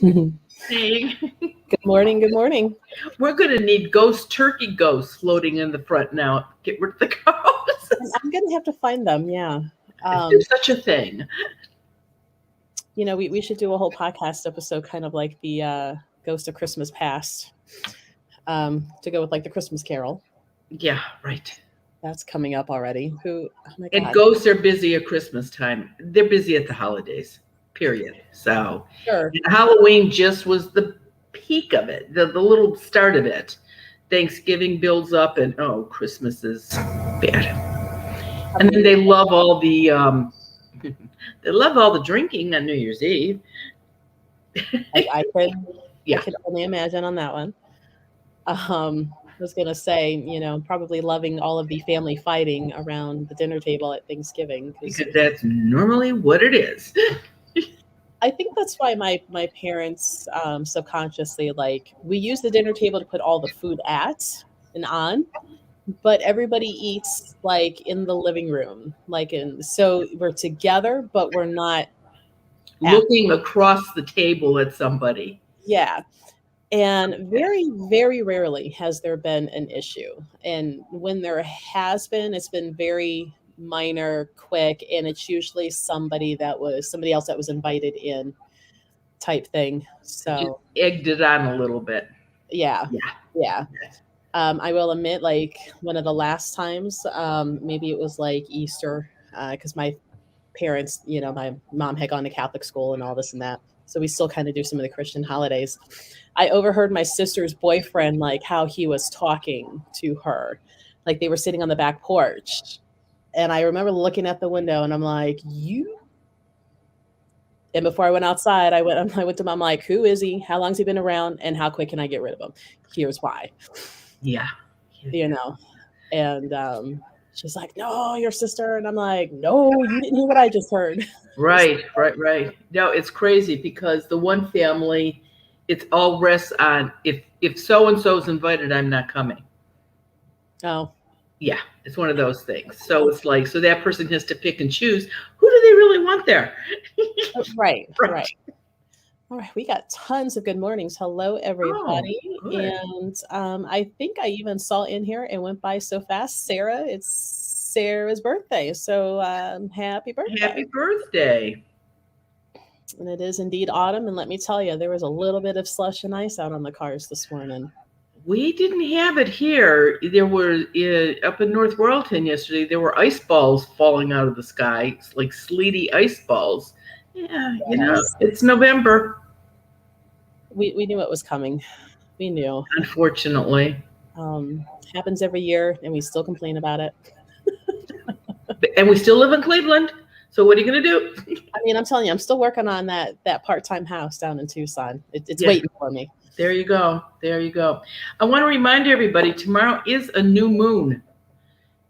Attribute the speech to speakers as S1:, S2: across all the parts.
S1: Hey,
S2: Good morning. Good morning.
S1: we're going to need ghost turkey ghosts floating in the front now. Get rid of the ghosts.
S2: I'm gonna have to find them. Yeah.
S1: If
S2: Um,
S1: there's such a thing.
S2: we should do a whole podcast episode, kind of like the Ghost of Christmas Past, to go with like the Christmas Carol.
S1: Yeah, right.
S2: That's coming up already. Oh my
S1: And
S2: God.
S1: ghosts are busy at Christmas time. They're busy at the holidays, period. So
S2: Sure.
S1: and Halloween just was the peak of it, the little start of it. Thanksgiving builds up, and oh, Christmas is bad.
S2: I
S1: And then
S2: mean,
S1: they love all the they love all the drinking on New Year's Eve.
S2: I could I
S1: Yeah,
S2: could only imagine on that one. I was gonna say, probably loving all of the family fighting around the dinner table at Thanksgiving, because
S1: because that's normally what it is.
S2: I think that's why my parents subconsciously, like, we use the dinner table to put all the food at and on, but everybody eats like in the living room, like, in so we're together, but we're not at.
S1: Looking across the table at somebody.
S2: Yeah. And very, very rarely has there been an issue. And when there has been, it's been very minor, quick, and it's usually somebody else that was invited in, type thing.
S1: Just
S2: So
S1: egged it on a little bit.
S2: yeah,
S1: Yeah.
S2: yeah. I will admit, like, one of the last times, maybe it was like Easter, because my parents, my mom had gone to Catholic school and all this and that. So we still kind of do some of the Christian holidays. I overheard my sister's boyfriend, like, how he was talking to her. Like, they were sitting on the back porch. And I remember looking at the window and I'm like, you. And before I went outside, I went to mom, like, who is he? How long's he been around? And how quick can I get rid of him? Here's why.
S1: Yeah.
S2: you know. And she's like, "No, your sister." And I'm like, "No, you didn't hear what I just heard."
S1: Right, right, right. No, it's crazy because the one family, it's all rests on if so and so's invited, I'm not coming.
S2: Oh,
S1: Yeah, it's one of those things. So it's like so that person has to pick and choose who do they really want there.
S2: right,
S1: Right.
S2: right. All right, we got tons of good mornings. Hello,
S1: Oh,
S2: everybody.
S1: good.
S2: And I think I even saw in here and went by so fast, Sarah. It's Sarah's birthday. So happy birthday.
S1: Happy birthday.
S2: And it is indeed autumn. And let me tell you, there was a little bit of slush and ice out on the cars this morning.
S1: We didn't have it here. There were up in North Royalton yesterday. There were ice balls falling out of the sky, it's like sleety ice balls. Yeah,
S2: Yes.
S1: it's November.
S2: We knew it was coming. We knew.
S1: Unfortunately,
S2: Happens every year, and we still complain about it.
S1: and we still live in Cleveland. So what are you going to do?
S2: I mean, I'm telling you, I'm still working on that part-time house down in Tucson. It's
S1: Yeah.
S2: waiting for me.
S1: There you go. There you go. I want to remind everybody tomorrow is a new moon,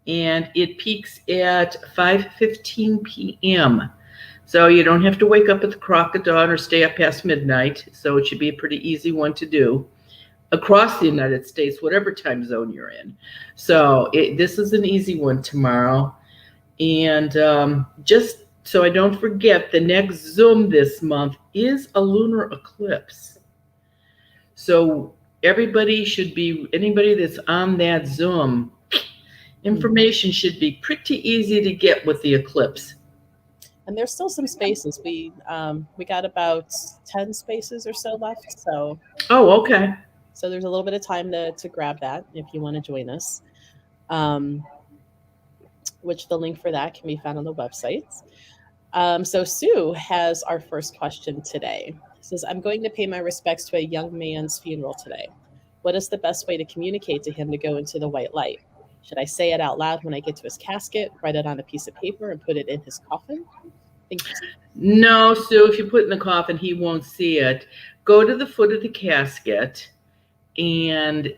S1: and it peaks at 5:15 p.m. So you don't have to wake up at the crack of dawn or stay up past midnight. So it should be a pretty easy one to do across the United States, whatever time zone you're in. So this is an easy one tomorrow. And just so I don't forget, the next Zoom this month is a lunar eclipse. So anybody that's on that Zoom, information should be pretty easy to get with the eclipse.
S2: And there's still some spaces. We got about 10 spaces or so left. So
S1: Oh, okay.
S2: there's a little bit of time to grab that if you want to join us. Which the link for that can be found on the website. So Sue has our first question today. It says, I'm going to pay my respects to a young man's funeral today. What is the best way to communicate to him to go into the white light? Should I say it out loud when I get to his casket, write it on a piece of paper, and put it in his coffin? Thank you.
S1: No, Sue, if you put it in the coffin, he won't see it. Go to the foot of the casket and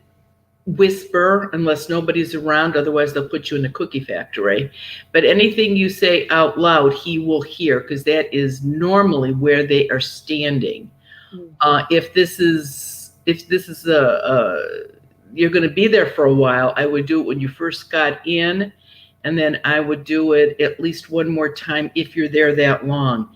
S1: whisper, unless nobody's around, otherwise they'll put you in the cookie factory. But anything you say out loud, he will hear, because that is normally where they are standing. If this is you're going to be there for a while, I would do it when you first got in, and then I would do it at least one more time if you're there that long.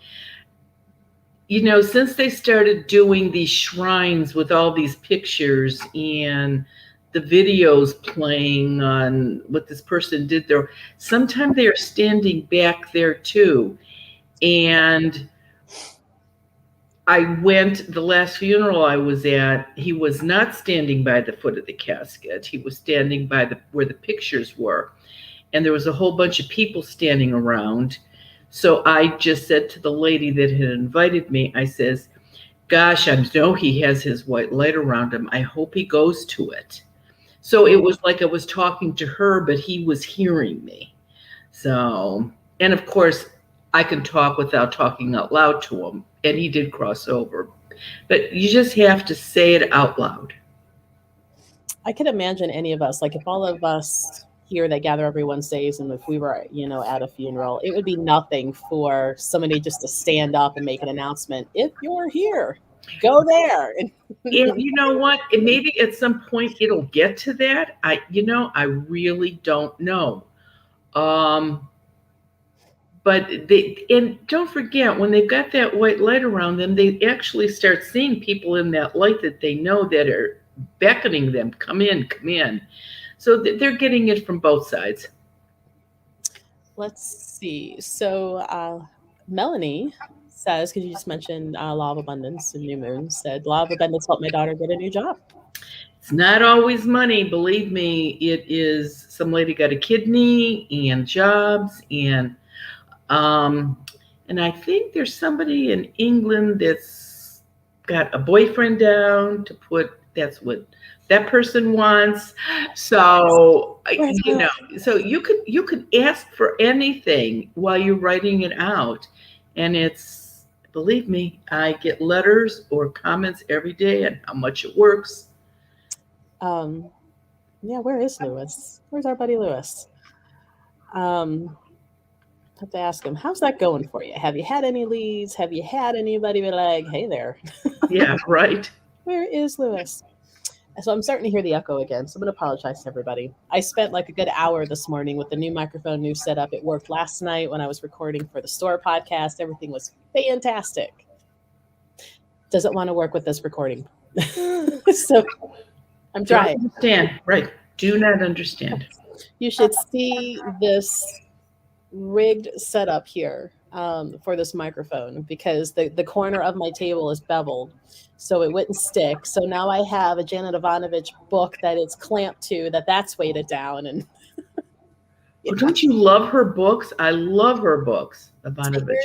S1: Since they started doing these shrines with all these pictures and the videos playing on what this person did there, sometimes they are standing back there too. And the last funeral I was at, he was not standing by the foot of the casket. He was standing by where the pictures were. And there was a whole bunch of people standing around. So I just said to the lady that had invited me, I says, gosh, I know he has his white light around him. I hope he goes to it. So it was like I was talking to her, but he was hearing me. So, and of course, I can talk without talking out loud to him. And he did cross over. But you just have to say it out loud.
S2: I could imagine any of us, like if all of us here that gather every Wednesdays, and if we were, at a funeral, it would be nothing for somebody just to stand up and make an announcement. If you're here, go there.
S1: And you know what? And maybe at some point it'll get to that. I really don't know. But and don't forget, when they've got that white light around them, they actually start seeing people in that light that they know that are beckoning them, come in, come in. So they're getting it from both sides.
S2: Let's see. So Melanie says, because you just mentioned Law of Abundance and New Moon, said, Law of Abundance helped my daughter get a new job.
S1: It's not always money, believe me. It is some lady got a kidney and jobs and I think there's somebody in England that's got a boyfriend down to put, that's what that person wants. So, so you could ask for anything while you're writing it out. And it's, believe me, I get letters or comments every day on how much it works.
S2: Yeah, where is Lewis? Where's our buddy Lewis? I have to ask him, how's that going for you? Have you had any leads? Have you had anybody be like, hey there?
S1: Yeah, right.
S2: Where is Lewis? So I'm starting to hear the echo again, so I'm going to apologize to everybody. I spent like a good hour this morning with the new microphone, new setup. It worked last night when I was recording for the store podcast. Everything was fantastic. Doesn't want to work with this recording. So I'm trying.
S1: Don't understand. Right. Do not understand.
S2: You should see this rigged setup here for this microphone, because the corner of my table is beveled so it wouldn't stick. So now I have a Janet Ivanovich book that it's clamped to, that's weighted down. And
S1: well, don't you love her books? I love her books, Ivanovich.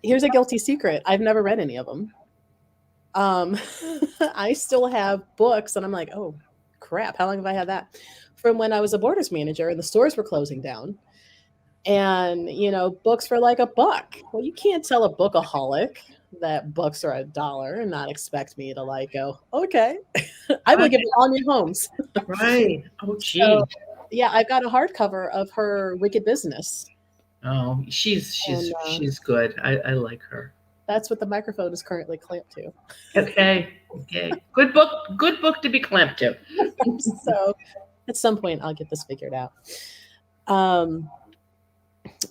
S2: Here's a guilty secret. I've never read any of them. I still have books and I'm like, oh crap, how long have I had that? From when I was a Borders manager and the stores were closing down. And, books for like $1. Well, you can't tell a bookaholic that books are $1 and not expect me to go, okay, I will give you all new homes.
S1: Right. Oh, gee. So,
S2: yeah, I've got a hardcover of her Wicked Business.
S1: Oh, she's good. I like her.
S2: That's what the microphone is currently clamped to.
S1: Okay. Good book to be clamped to.
S2: So at some point I'll get this figured out.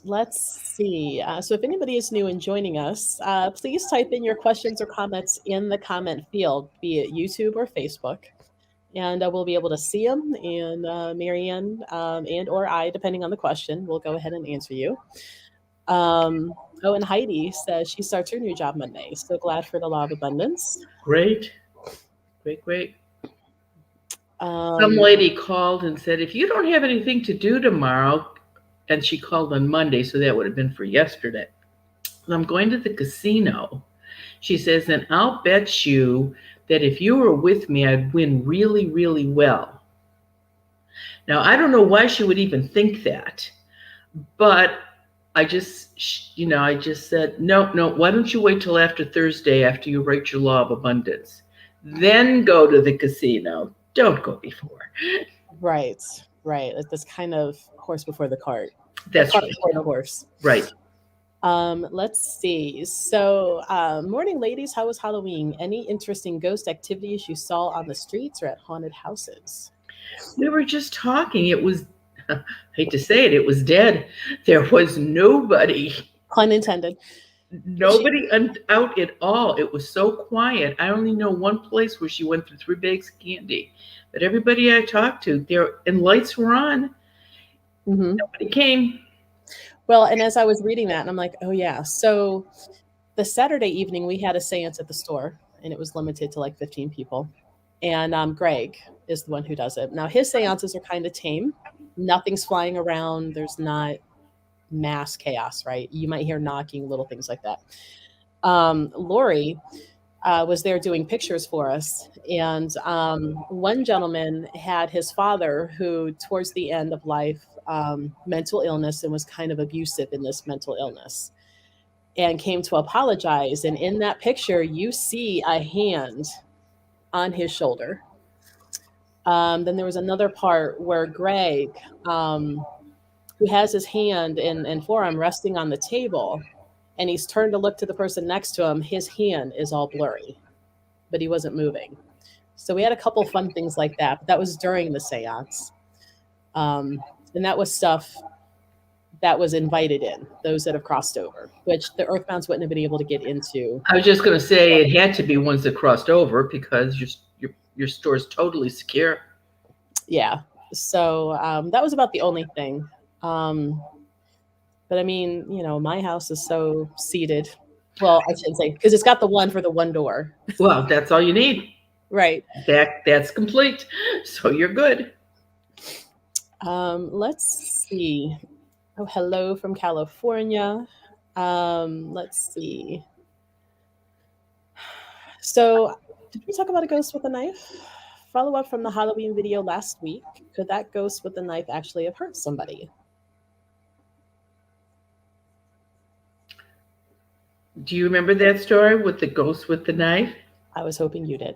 S2: Let's see. So if anybody is new and joining us, please type in your questions or comments in the comment field, be it YouTube or Facebook, and we'll be able to see them. And Marianne and or I, depending on the question, will go ahead and answer you. And Heidi says she starts her new job Monday. So glad for the Law of Abundance.
S1: Great. Some lady called and said, if you don't have anything to do tomorrow, and she called on Monday, so that would have been for yesterday. I'm going to the casino. She says, and I'll bet you that if you were with me, I'd win really, really well. Now, I don't know why she would even think that, but I just said, no, why don't you wait till after Thursday after you write your Law of Abundance? Then go to the casino. Don't go before.
S2: Right. That's kind of horse before the cart.
S1: That's right.
S2: Before the horse.
S1: Right.
S2: Let's see. So, morning, ladies. How was Halloween? Any interesting ghost activities you saw on the streets or at haunted houses?
S1: We were just talking. It was, hate to say it, it was dead. There was nobody.
S2: Pun intended.
S1: Nobody out at all. It was so quiet. I only know one place where she went through 3 bags of candy. But everybody I talked to, and lights were on.
S2: Mm-hmm.
S1: Nobody came.
S2: Well, and as I was reading that, and I'm like, oh yeah. So the Saturday evening we had a seance at the store, and it was limited to like 15 people. And Greg is the one who does it. Now his seances are kind of tame. Nothing's flying around. There's not mass chaos, right? You might hear knocking, little things like that. Lori was there doing pictures for us. And one gentleman had his father, who towards the end of life, mental illness, and was kind of abusive in this mental illness, and came to apologize. And in that picture, you see a hand on his shoulder. Then there was another part where Greg, who has his hand and forearm resting on the table, and he's turned to look to the person next to him, his hand is all blurry, but he wasn't moving. So we had a couple fun things like that. But that was during the seance. And that was stuff that was invited in, those that have crossed over, which the Earthbounds wouldn't have been able to get into.
S1: I was just going to say it had to be ones that crossed over because your store's totally secure.
S2: Yeah. So that was about the only thing. But I mean, my house is so seated. Well, I shouldn't say, because it's got the one for the one door.
S1: Well, that's all you need.
S2: Right.
S1: That's complete. So you're good.
S2: Let's see. Oh, hello from California. Let's see. So, did we talk about a ghost with a knife? Follow up from the Halloween video last week. Could that ghost with the knife actually have hurt somebody?
S1: Do you remember that story with the ghost with the knife?
S2: I was hoping you did.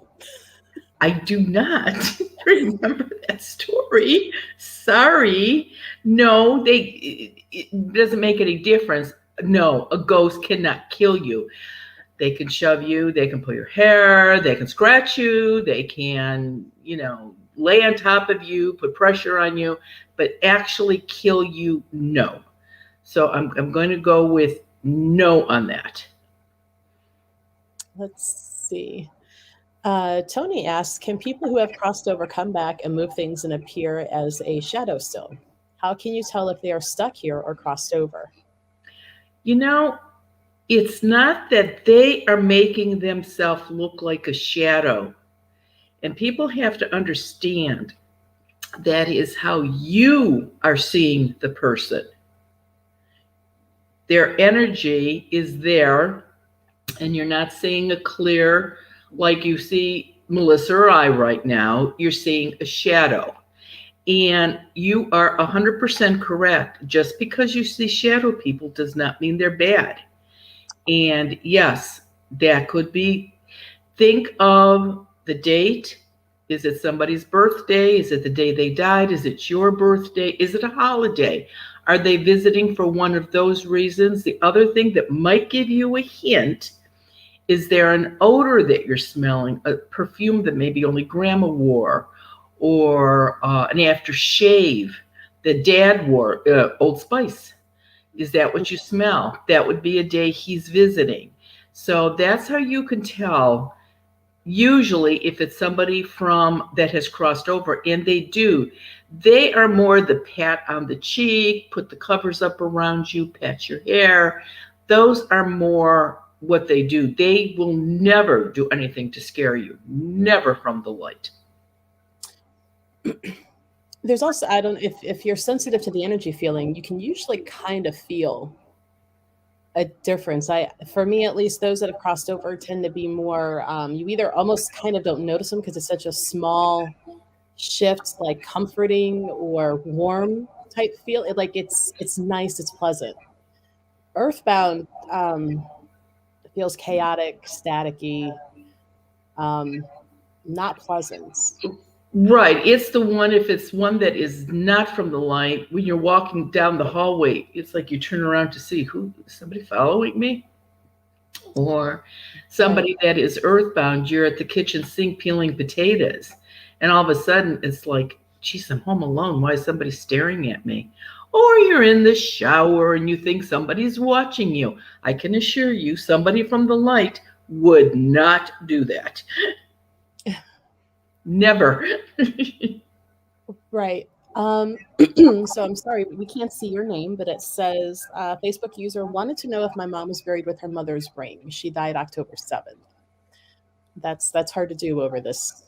S1: I do not remember that story. Sorry. No, it doesn't make any difference. No, a ghost cannot kill you. They can shove you, they can pull your hair, they can scratch you, they can, lay on top of you, put pressure on you, but actually kill you, no. So I'm going to go with no on that.
S2: Let's see. Tony asks, can people who have crossed over come back and move things and appear as a shadow still? How can you tell if they are stuck here or crossed over?
S1: It's not that they are making themselves look like a shadow. And people have to understand that is how you are seeing the person. Their energy is there, and you're not seeing a clear, like you see Melissa or I right now, you're seeing a shadow. And you are 100% correct. Just because you see shadow people does not mean they're bad. And yes, that could be, think of the date. Is it somebody's birthday? Is it the day they died? Is it your birthday? Is it a holiday? Are they visiting for one of those reasons? The other thing that might give you a hint, is there an odor that you're smelling, a perfume that maybe only grandma wore, or an aftershave that dad wore, Old Spice? Is that what you smell? That would be a day he's visiting. So that's how you can tell, usually, if it's somebody that has crossed over, and they are more the pat on the cheek, put the covers up around you, pat your hair. Those are more what they do. They will never do anything to scare you, never from the light.
S2: There's also, I don't, if you're sensitive to the energy feeling, you can usually kind of feel a difference. For me, at least, those that have crossed over tend to be more, you either almost kind of don't notice them because it's such a small shift, like comforting or warm type feel. It's nice, it's pleasant. Earthbound feels chaotic, staticky, not pleasant.
S1: Right. It's the one, if it's one that is not from the light, when you're walking down the hallway, it's like you turn around to see, somebody following me? Or somebody that is earthbound, you're at the kitchen sink peeling potatoes, and all of a sudden it's like geez, I'm home alone. Why is somebody staring at me? Or you're in the shower and you think somebody's watching you. I can assure you, somebody from the light would not do that. Never.
S2: Right. So I'm sorry, we can't see your name, but it says Facebook user wanted to know if my mom was buried with her mother's ring. She died October 7th. That's hard to do over this.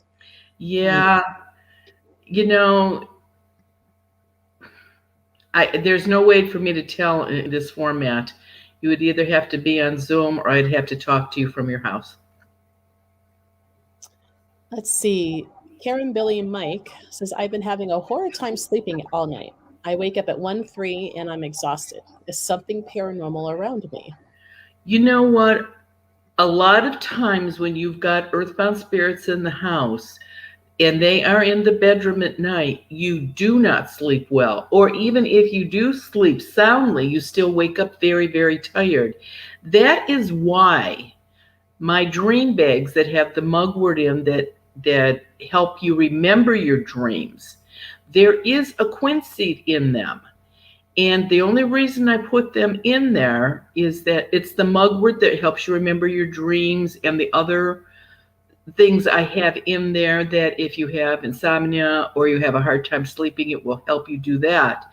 S1: Yeah. You know, there's no way for me to tell in this format. You would either have to be on Zoom or I'd have to talk to you from your house.
S2: Let's see. Karen, Billy, and Mike says, I've been having a horrid time sleeping all night. I wake up at 1-3 and I'm exhausted. Is something paranormal around me?
S1: You know what? A lot of times when you've got earthbound spirits in the house and they are in the bedroom at night, you do not sleep well. Or even if you do sleep soundly, you still wake up very, very tired. That is why my dream bags that have the mugwort in that help you remember your dreams, there is a quince seed in them. And the only reason I put them in there is that it's the mugwort that helps you remember your dreams, and the other things I have in there that if you have insomnia or you have a hard time sleeping, it will help you do that.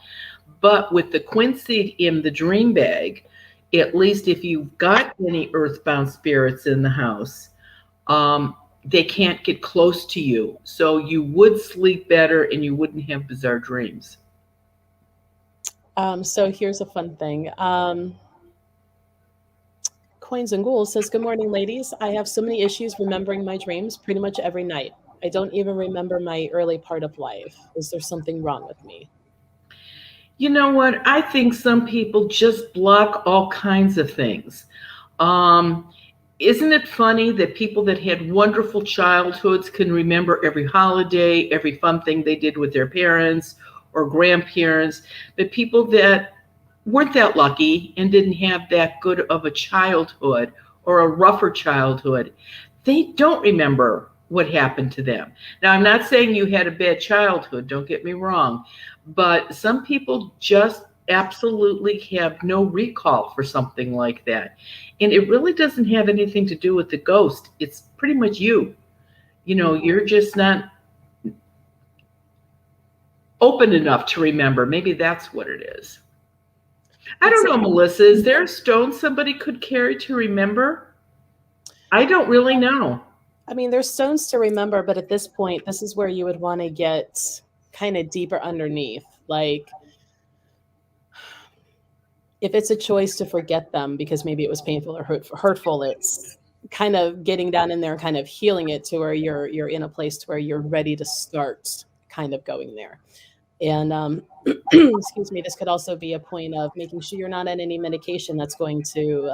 S1: But with the quince seed in the dream bag, at least if you've got any earthbound spirits in the house, they can't get close to you. So you would sleep better and you wouldn't have bizarre dreams.
S2: So here's a fun thing. Coins and Ghouls says, good morning, ladies. I have so many issues remembering my dreams pretty much every night. I don't even remember my early part of life. Is there something wrong with me?
S1: You know what? I think some people just block all kinds of things. Isn't it funny that people that had wonderful childhoods can remember every holiday, every fun thing they did with their parents or grandparents, but people that weren't that lucky and didn't have that good of a childhood or a rougher childhood, they don't remember what happened to them. Now, I'm not saying you had a bad childhood, don't get me wrong, but some people just absolutely have no recall for something like that. And it really doesn't have anything to do with the ghost. It's pretty much you. You know, you're just not open enough to remember. Maybe that's what it is. I don't know, Melissa. Is there a stone somebody could carry to remember? I don't really know.
S2: I mean, there's stones to remember, but at this point, this is where you would want to get kind of deeper underneath. Like, if it's a choice to forget them because maybe it was painful or hurtful, it's kind of getting down in there and kind of healing it to where you're in a place to where you're ready to start kind of going there. And excuse me, this could also be a point of making sure you're not on any medication that's going to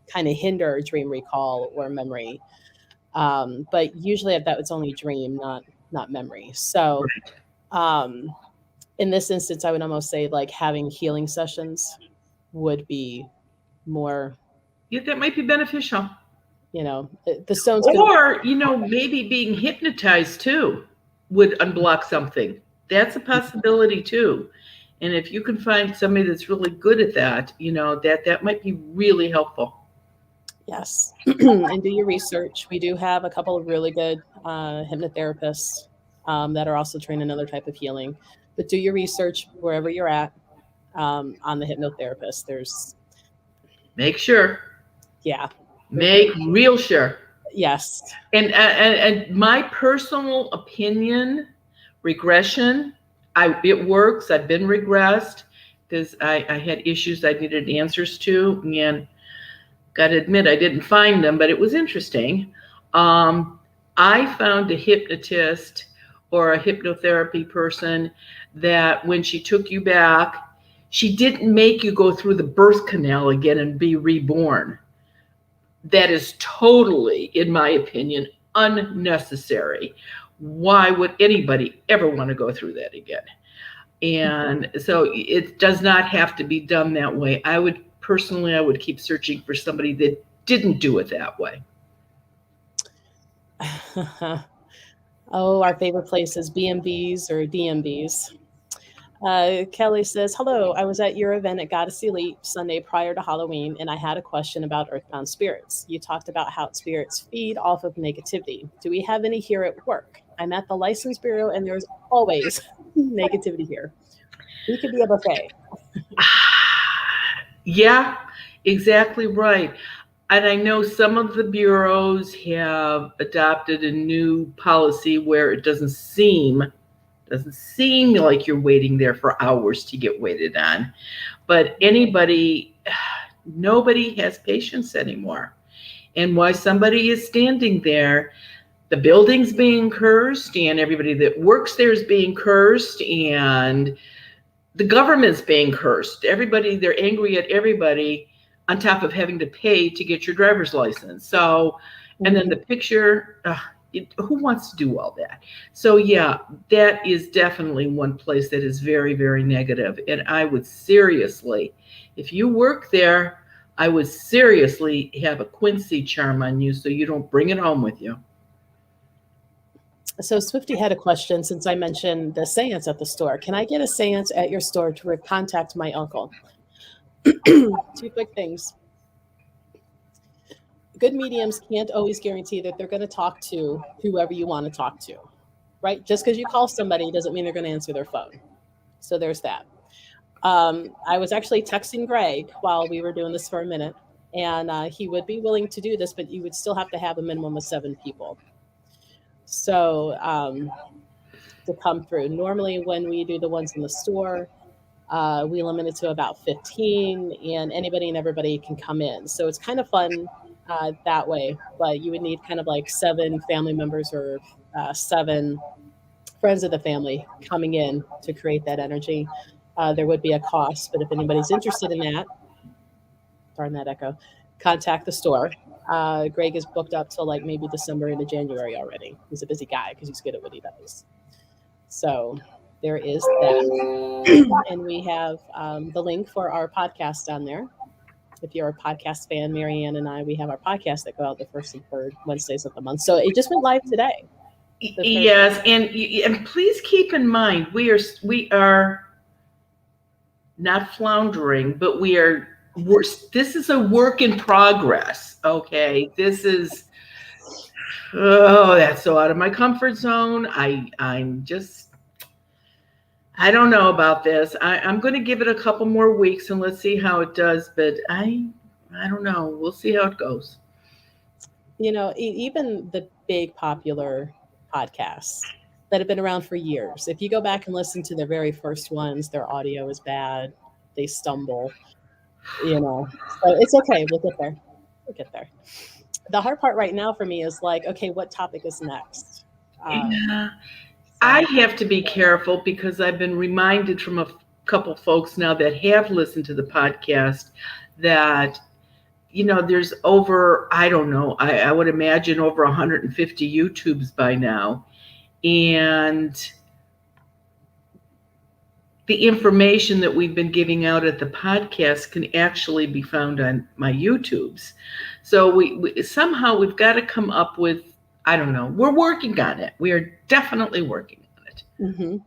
S2: kind of hinder dream recall or memory. But usually that it's only dream, not memory. So in this instance, I would almost say like having healing sessions would be more.
S1: Yeah, that might be beneficial.
S2: You know, the stones.
S1: Or, you know, maybe being hypnotized too would unblock something. That's a possibility too. And if you can find somebody that's really good at that, you know, that might be really helpful.
S2: Yes. And do your research. We do have a couple of really good hypnotherapists that are also trained in another type of healing. But do your research wherever you're at on the hypnotherapist. There's.
S1: Make sure.
S2: Yeah.
S1: Make real sure.
S2: Yes.
S1: And my personal opinion, regression, it works. I've been regressed because I had issues I needed answers to, and got to admit I didn't find them, but it was interesting. I found a hypnotist or a hypnotherapy person that when she took you back, she didn't make you go through the birth canal again and be reborn. That is totally, in my opinion, unnecessary. Why would anybody ever want to go through that again? And so it does not have to be done that way. I would keep searching for somebody that didn't do it that way.
S2: Oh, our favorite places, B&Bs or DMBs. Kelly says, hello, I was at your event at Goddess Elite Sunday prior to Halloween, and I had a question about earthbound spirits. You talked about how spirits feed off of negativity. Do we have any here at work? I'm at the license bureau, and there's always negativity here. We could be a buffet.
S1: Yeah, exactly right. And I know some of the bureaus have adopted a new policy where it doesn't seem like you're waiting there for hours to get waited on. But nobody has patience anymore. And while somebody is standing there, the building's being cursed, and everybody that works there is being cursed, and the government's being cursed. They're angry at everybody on top of having to pay to get your driver's license. So, and then the picture, who wants to do all that? So yeah, that is definitely one place that is very, very negative. And I would seriously, if you work there, I would seriously have a Quincy charm on you so you don't bring it home with you.
S2: So Swifty had a question since I mentioned the seance at the store. Can I get a seance at your store to contact my uncle? Two quick things. Good mediums can't always guarantee that they're going to talk to whoever you want to talk to, right? Just because you call somebody doesn't mean they're going to answer their phone. So there's that. I was actually texting Greg while we were doing this for a minute, and he would be willing to do this, but you would still have to have a minimum of 7 people. So to come through. Normally when we do the ones in the store, we limit it to about 15, and anybody and everybody can come in. So it's kind of fun that way, but you would need kind of like 7 family members or 7 friends of the family coming in to create that energy. There would be a cost, but if anybody's interested in that, darn that echo, contact the store. Greg is booked up till like maybe December into January already. He's a busy guy because he's good at what he does. So there is that. And we have the link for our podcast on there. If you're a podcast fan, Marianne and I, we have our podcast that go out the first and third Wednesdays of the month. So it just went live today.
S1: Yes, and please keep in mind we are not floundering, but this is a work in progress. Okay, this is that's so out of my comfort zone. I don't know about this. I'm going to give it a couple more weeks and let's see how it does. But I don't know. We'll see how it goes.
S2: You know, even the big popular podcasts that have been around for years, if you go back and listen to their very first ones, their audio is bad. They stumble. You know, so it's okay. We'll get there. We'll get there. The hard part right now for me is like, okay, what topic is next?
S1: I have to be careful because I've been reminded from a couple folks now that have listened to the podcast that, you know, there's over, I don't know, I would imagine over 150 YouTubes by now. And the information that we've been giving out at the podcast can actually be found on my YouTubes. So we somehow we've got to come up with, I don't know. We're working on it. We are definitely working on it.
S2: Mm-hmm.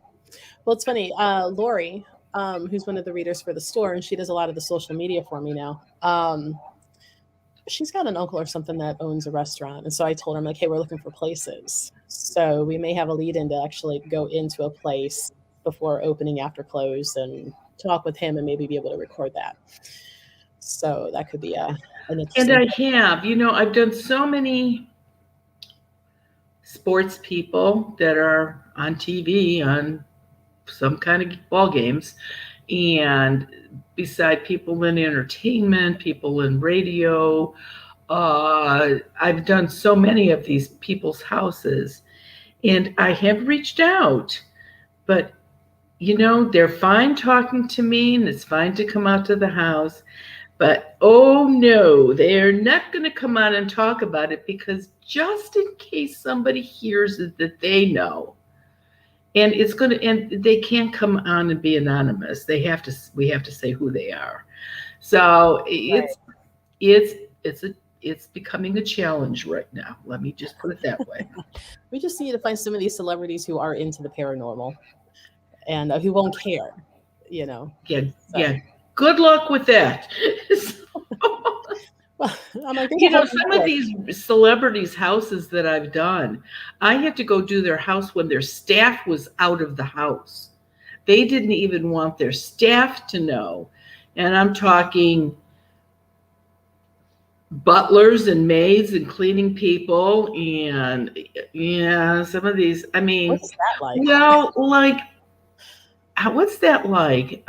S2: Well, it's funny. Lori, who's one of the readers for the store, and she does a lot of the social media for me now. She's got an uncle or something that owns a restaurant. And so I told her, I'm like, hey, we're looking for places. So we may have a lead in to actually go into a place before opening after close and talk with him and maybe be able to record that. So that could be an interesting.
S1: And I have, you know, I've done so many sports people that are on TV on some kind of ball games, and beside people in entertainment, people in radio, I've done so many of these people's houses, and I have reached out, but you know, they're fine talking to me and it's fine to come out to the house. But oh no, they're not going to come out and talk about it because just in case somebody hears it that they know, and they can't come on and be anonymous. We have to say who they are. So it's it's becoming a challenge right now. Let me just put it that way.
S2: We just need to find some of these celebrities who are into the paranormal and who won't care, you know.
S1: Yeah,
S2: So,
S1: yeah. Good luck with that.
S2: well, I'm like,
S1: You know, some of these celebrities' houses that I've done, I had to go do their house when their staff was out of the house. They didn't even want their staff to know. And I'm talking butlers and maids and cleaning people. And yeah, some of these, I mean,
S2: what's that like?
S1: well, like, what's that like?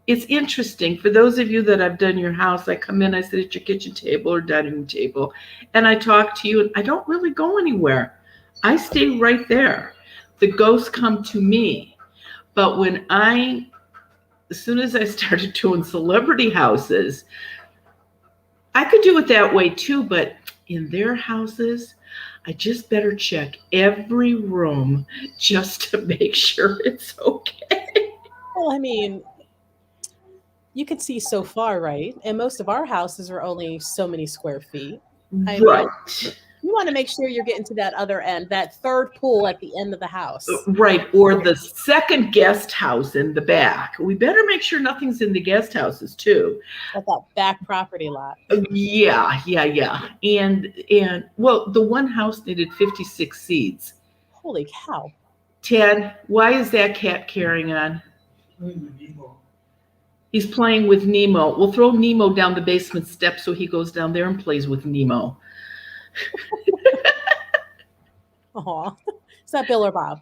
S1: It's interesting. For those of you that I've done your house, I come in, I sit at your kitchen table or dining room table, and I talk to you, and I don't really go anywhere. I stay right there. The ghosts come to me. But as soon as I started doing celebrity houses, I could do it that way too, but in their houses, I just better check every room just to make sure it's okay.
S2: Well, I mean, you can see so far, right? And most of our houses are only so many square feet. I
S1: Right.
S2: mean, you want to make sure you're getting to that other end, that third pool at the end of the house.
S1: Right. Or the second guest house in the back. We better make sure nothing's in the guest houses too.
S2: At that back property lot.
S1: Yeah. And well, the one house needed 56 seeds.
S2: Holy cow.
S1: Ted, why is that cat carrying on? He's playing with Nemo. We'll throw Nemo down the basement steps so he goes down there and plays with Nemo.
S2: Aw. Is that Bill or Bob?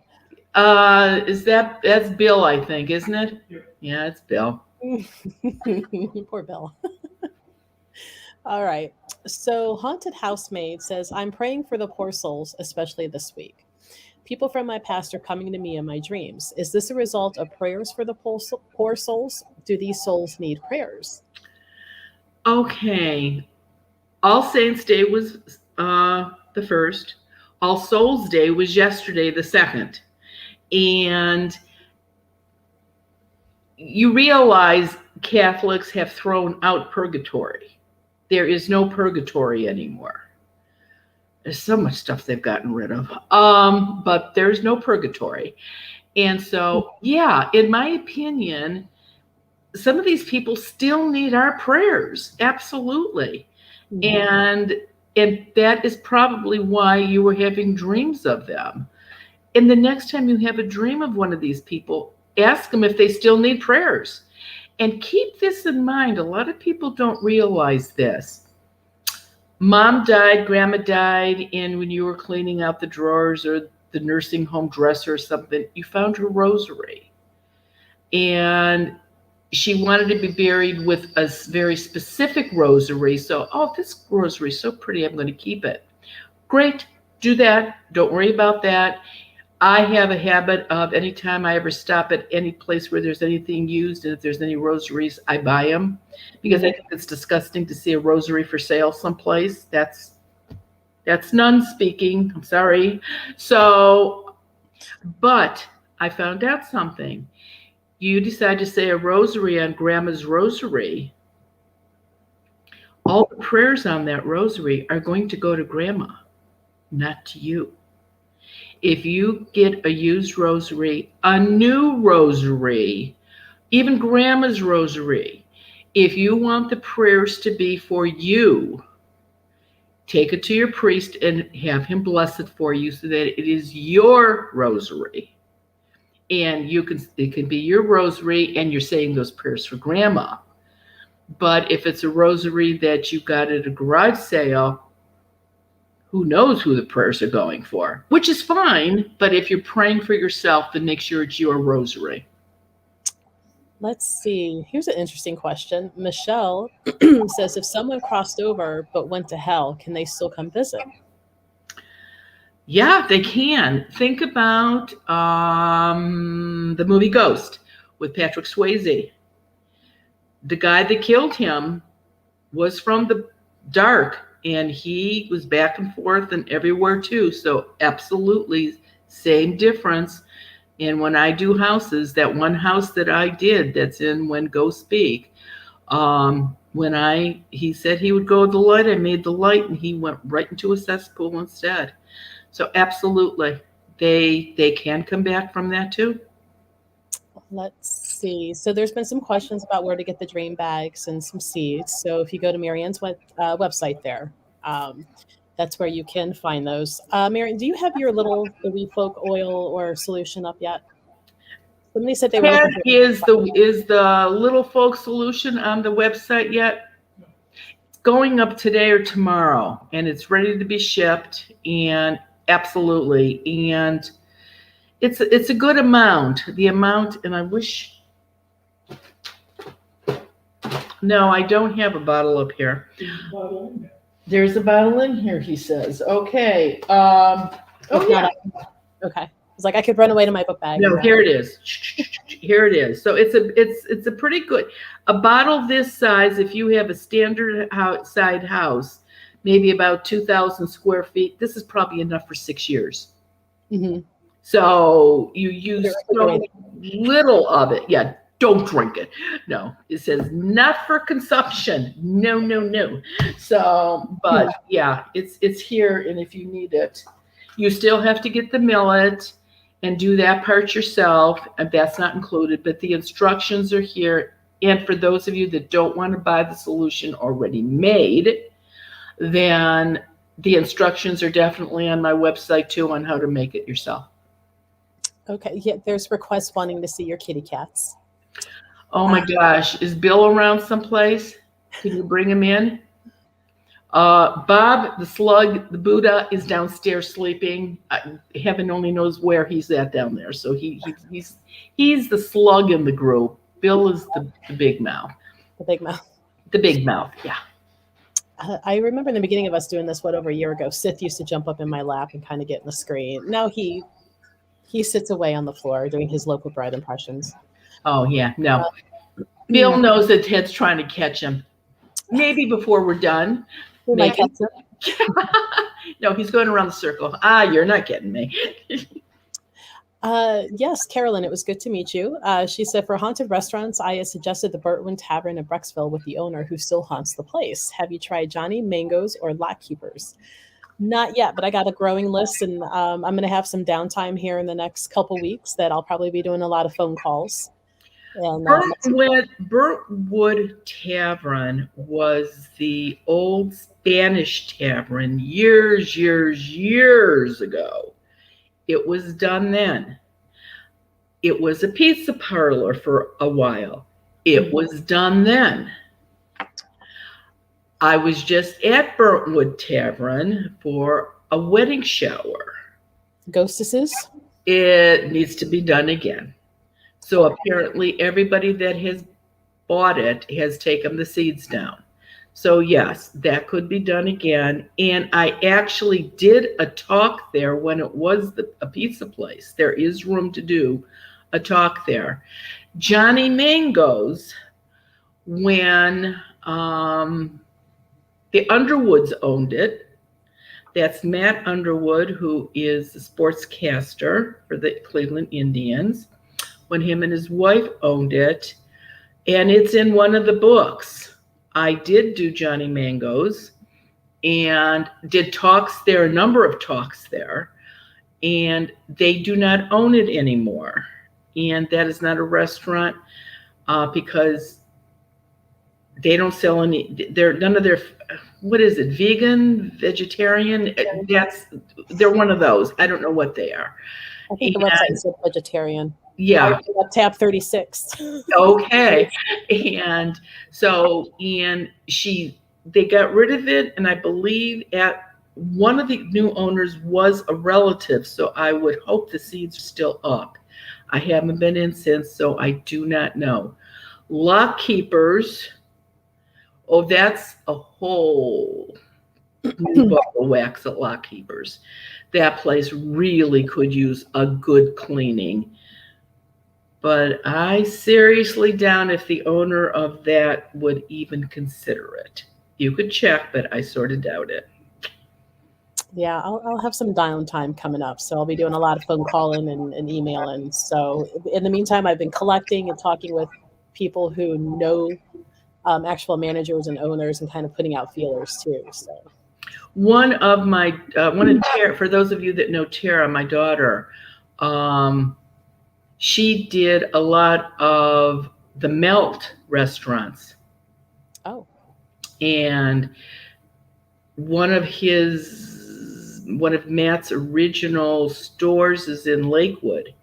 S1: That's Bill, I think, isn't it? Yeah, it's Bill.
S2: Poor Bill. All right. So Haunted Housemaid says, I'm praying for the poor souls, especially this week. People from my past are coming to me in my dreams. Is this a result of prayers for the poor souls? Do these souls need prayers?
S1: Okay. All Saints Day was the first. All Souls Day was yesterday, the second. And you realize Catholics have thrown out purgatory. There is no purgatory anymore. There's so much stuff they've gotten rid of. But there's no purgatory. And so, yeah, in my opinion, some of these people still need our prayers. Absolutely. Mm-hmm. And that is probably why you were having dreams of them. And the next time you have a dream of one of these people, ask them if they still need prayers. And keep this in mind. A lot of people don't realize this. Mom died, grandma died, and when you were cleaning out the drawers or the nursing home dresser or something, you found her rosary. And she wanted to be buried with a very specific rosary. So, this rosary is so pretty, I'm going to keep it. Great, do that. Don't worry about that. I have a habit of anytime I ever stop at any place where there's anything used, and if there's any rosaries, I buy them, because I think it's disgusting to see a rosary for sale someplace. That's nun speaking. I'm sorry. So, but I found out something. You decide to say a rosary on grandma's rosary, all the prayers on that rosary are going to go to grandma, not to you. If you get a used rosary, a new rosary, even grandma's rosary, if you want the prayers to be for you, take it to your priest and have him bless it for you so that it is your rosary. And it can be your rosary and you're saying those prayers for grandma. But if it's a rosary that you got at a garage sale, who knows who the prayers are going for, which is fine. But if you're praying for yourself, then make sure it's your rosary.
S2: Let's see. Here's an interesting question. Michelle says, if someone crossed over but went to hell, can they still come visit?
S1: Yeah, they can. Think about the movie Ghost with Patrick Swayze. The guy that killed him was from the dark, and he was back and forth and everywhere too. So absolutely same difference. And when I do houses, that one house that I did that's in When Ghosts Speak, He said he would go with the light, I made the light, and he went right into a cesspool instead. So absolutely, they can come back from that too.
S2: Let's see. So there's been some questions about where to get the dream bags and some seeds. So if you go to Marianne's website there, that's where you can find those. Marianne, do you have your little the We Folk oil or solution up yet? Somebody said they were looking for
S1: is the little folk solution on the website yet? It's going up today or tomorrow, and it's ready to be shipped. And absolutely, and it's a good amount. The amount, and I wish. No, I don't have a bottle up here. There's a bottle in here, he says. Okay. Oh yeah.
S2: Okay. It's like I could run away to my book bag.
S1: No, here it is. Here it is. So it's a pretty good a bottle this size. If you have a standard outside house, maybe about 2,000 square feet, this is probably enough for 6 years.
S2: Mm-hmm.
S1: So you use so little of it. Yeah, don't drink it. No, it says not for consumption. No, no, no. So, but yeah, it's here, and if you need it, you still have to get the millet and do that part yourself, and that's not included, but the instructions are here. And for those of you that don't want to buy the solution already made, then the instructions are definitely on my website too on how to make it yourself.
S2: Okay, yeah, there's requests wanting to see your kitty cats.
S1: Oh my gosh, is Bill around someplace? Can you bring him in? Bob, the slug, the Buddha, is downstairs sleeping. Heaven only knows where he's at down there. So he's the slug in the group. Bill is the big mouth.
S2: The big mouth.
S1: The big mouth, yeah.
S2: I remember in the beginning of us doing this, over a year ago, Sith used to jump up in my lap and kind of get in the screen. Now he sits away on the floor doing his local bride impressions.
S1: Oh, yeah, no. Bill knows that Ted's trying to catch him. Maybe before we're done. Maybe. No, he's going around the circle. You're not getting me.
S2: Yes, Carolyn, it was good to meet you. She said, for haunted restaurants, I had suggested the Burtwin Tavern in Brecksville with the owner who still haunts the place. Have you tried Johnny Mangoes or Lot Keepers? Not yet, but I got a growing list, and I'm going to have some downtime here in the next couple weeks that I'll probably be doing a lot of phone calls. And
S1: Burtwood Tavern was the old Spanish tavern years ago. It was done then. It was a pizza parlor for a while. It was done then. I was just at Burtwood Tavern for a wedding shower.
S2: Ghostesses?
S1: It needs to be done again. So apparently everybody that has bought it has taken the seeds down. So yes, that could be done again. And I actually did a talk there when it was a pizza place. There is room to do a talk there. Johnny Mangoes, when the Underwoods owned it. That's Matt Underwood, who is the sportscaster for the Cleveland Indians. When him and his wife owned it, and it's in one of the books. I did do Johnny Mangoes and did talks there, a number of talks there, and they do not own it anymore. And that is not a restaurant because they don't sell any, none of their, what is it, vegan, vegetarian? They're one of those. I don't know what they are.
S2: I think the website said vegetarian.
S1: Yeah.
S2: Tab 36.
S1: Okay. And so, they got rid of it. And I believe at one of the new owners was a relative. So I would hope the seeds are still up. I haven't been in since, so I do not know. Lock Keepers. Oh, that's a whole new bottle of wax at Lock Keepers. That place really could use a good cleaning. But I seriously doubt if the owner of that would even consider it. You could check, but I sort of doubt it.
S2: Yeah, I'll have some downtime coming up. So I'll be doing a lot of phone calling and emailing. So in the meantime, I've been collecting and talking with people who know actual managers and owners and kind of putting out feelers too. So
S1: One of Tara, for those of you that know Tara, my daughter, she did a lot of the Melt restaurants.
S2: Oh.
S1: And one of Matt's original stores is in Lakewood.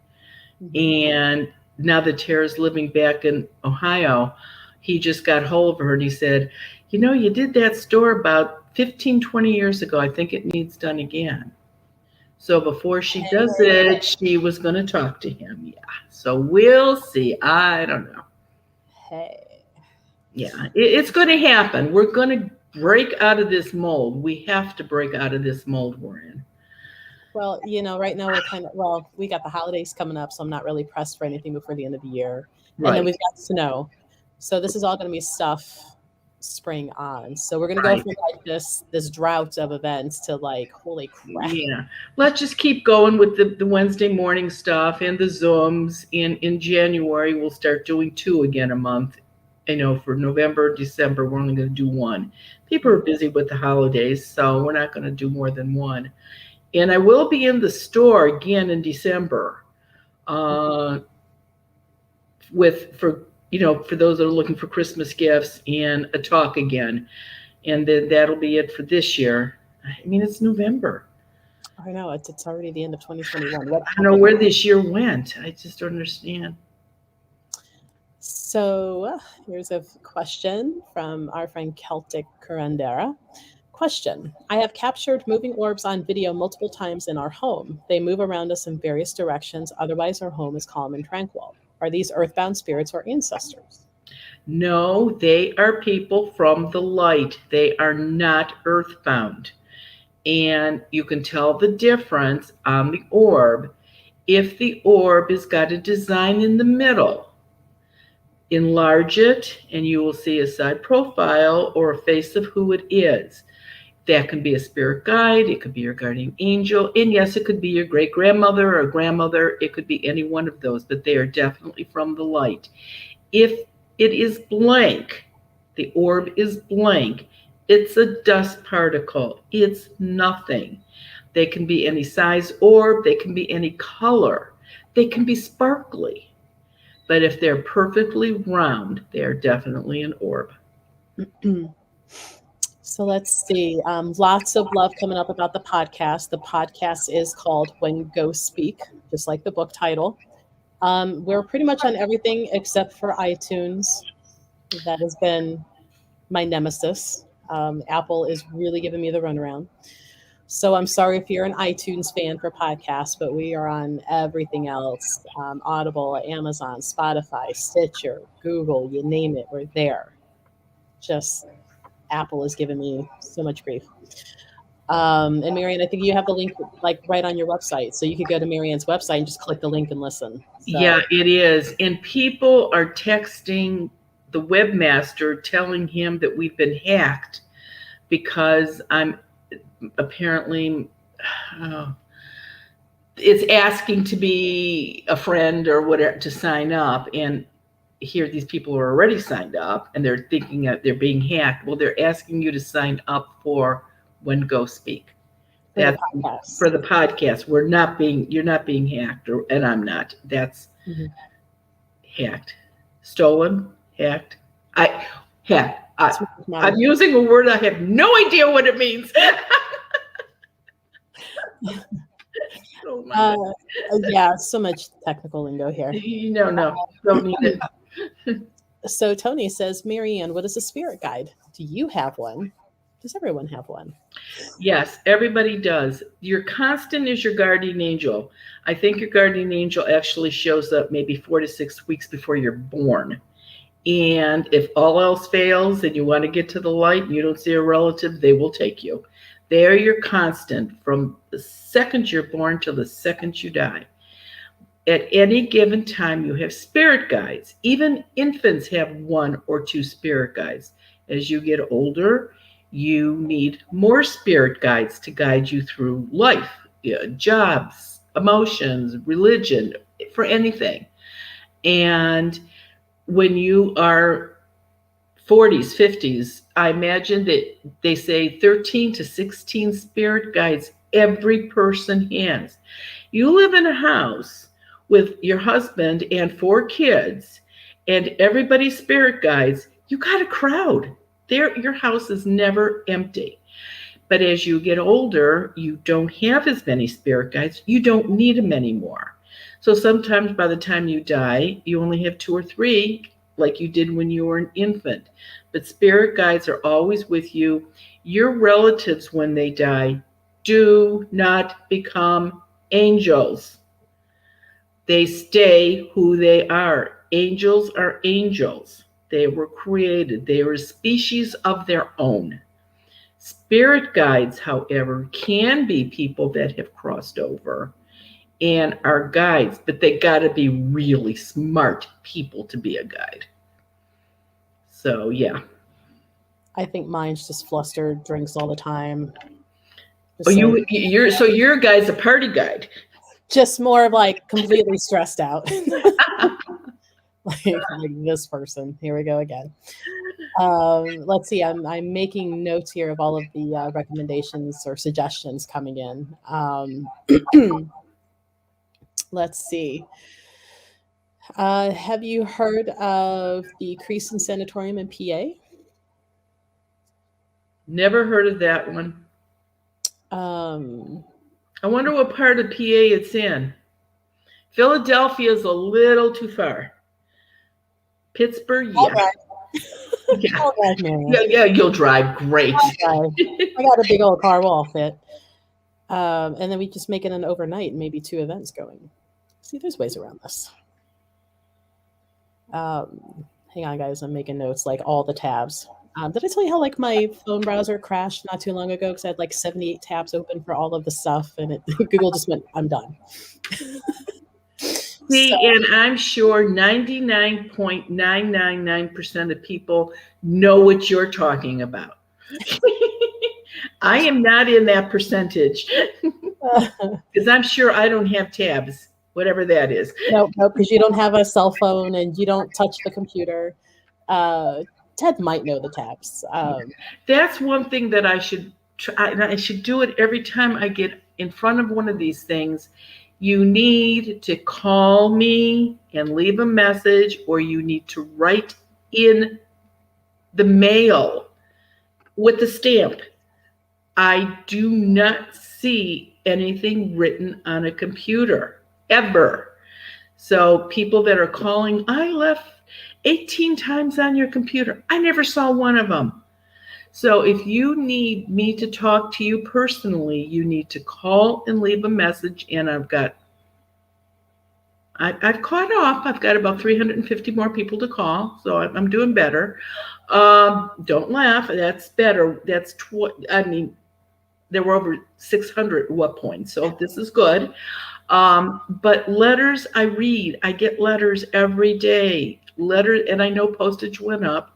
S1: And now that Tara's living back in Ohio, he just got hold of her and he said, you did that store about 15, 20 years ago. I think it needs done again. So before she does it, she was going to talk to him. Yeah. So we'll see. I don't know.
S2: Hey.
S1: Yeah, it's going to happen. We're going to break out of this mold. We have to break out of this mold we're in.
S2: Well, right now we got the holidays coming up, so I'm not really pressed for anything before the end of the year. Right. And then we've got snow. So this is all going to be stuff spring on. So we're going to go from like this drought of events to like, holy crap.
S1: Yeah. Let's just keep going with the Wednesday morning stuff and the Zooms. In January, we'll start doing 2 again a month. For November, December, we're only going to do 1. People are busy with the holidays, so we're not going to do more than 1. And I will be in the store again in December for those that are looking for Christmas gifts and a talk again. And then that'll be it for this year. I mean, it's November.
S2: I know. It's already the end of 2021.
S1: I don't know where this year went. I just don't understand.
S2: So here's a question from our friend Celtic Curandera. Question. I have captured moving orbs on video multiple times in our home. They move around us in various directions. Otherwise, our home is calm and tranquil. Are these earthbound spirits or ancestors?
S1: No, they are people from the light. They are not earthbound. And you can tell the difference on the orb. If the orb has got a design in the middle, enlarge it and you will see a side profile or a face of who it is. That can be a spirit guide, it could be your guardian angel, and yes, it could be your great-grandmother or grandmother. It could be any one of those, but they are definitely from the light. If it is blank, the orb is blank, it's a dust particle. It's nothing. They can be any size orb, they can be any color, they can be sparkly. But if they're perfectly round, they're definitely an orb.
S2: So let's see. Lots of love coming up about the podcast. The podcast is called When Ghosts Speak, just like the book title. We're pretty much on everything except for iTunes. That has been my nemesis. Apple is really giving me the runaround. So I'm sorry if you're an iTunes fan for podcasts, but we are on everything else. Audible, Amazon, Spotify, Stitcher, Google, you name it, we're there. Just Apple is giving me so much grief. And Marianne, I think you have the link like right on your website. So you could go to Marianne's website and just click the link and listen. So.
S1: Yeah, it is. And people are texting the webmaster telling him that we've been hacked because I'm apparently it's asking to be a friend or whatever to sign up. And here these people are already signed up and they're thinking that they're being hacked. Well, they're asking you to sign up for When Ghosts Speak. That's for the podcast. You're not being hacked, and I'm not. That's hacked, stolen, hacked. I'm using a word I have no idea what it means.
S2: Yeah, so much technical lingo here.
S1: No, don't need it.
S2: So Tony says, Marianne, what is a spirit guide? Do you have one? Does everyone have one?
S1: Yes, everybody does. Your constant is your guardian angel. I think your guardian angel actually shows up maybe 4 to 6 weeks before you're born. And if all else fails and you want to get to the light and you don't see a relative, they will take you. They are your constant from the second you're born till the second you die. At any given time, you have spirit guides. Even infants have 1 or 2 spirit guides. As you get older, you need more spirit guides to guide you through life, jobs, emotions, religion, for anything. And when you are 40s, 50s, I imagine that they say 13 to 16 spirit guides every person has. You live in a house with your husband and 4 kids, and everybody's spirit guides, you got a crowd. There, your house is never empty. But as you get older, you don't have as many spirit guides. You don't need them anymore. So sometimes by the time you die, you only have 2 or 3, like you did when you were an infant. But spirit guides are always with you. Your relatives, when they die, do not become angels. They stay who they are. Angels are angels. They were created. They are a species of their own. Spirit guides, however, can be people that have crossed over and are guides, but they got to be really smart people to be a guide. So, yeah.
S2: I think mine's just flustered, drinks all the time.
S1: Oh, your guide's a party guide.
S2: Just more of like completely stressed out. like this person. Here we go again. Let's see. I'm making notes here of all of the recommendations or suggestions coming in. Let's see. Have you heard of the Crease and Sanatorium in PA?
S1: Never heard of that one. I wonder what part of PA it's in. Philadelphia is a little too far. Pittsburgh, yeah. Yeah, you'll drive great.
S2: I got a big old car, will fit. And then we just make it an overnight and maybe 2 events going. See, there's ways around this. Hang on, guys. I'm making notes, like all the tabs. Did I tell you how like my phone browser crashed not too long ago because I had like 78 tabs open for all of the stuff, and Google just went, "I'm done."
S1: See, and I'm sure 99.999% of people know what you're talking about. I am not in that percentage because I'm sure I don't have tabs, whatever that is.
S2: No, because you don't have a cell phone and you don't touch the computer. Ted might know the tabs.
S1: That's one thing that I should try. I should do it every time I get in front of one of these things. You need to call me and leave a message, or you need to write in the mail with the stamp. I do not see anything written on a computer, ever. So people that are calling, I left 18 times on your computer. I never saw one of them. So if you need me to talk to you personally, you need to call and leave a message. And I've caught up. I've got about 350 more people to call. So I'm doing better. Don't laugh. That's better. There were over 600 at what point. So this is good. But letters I read. I get letters every day. And I know postage went up.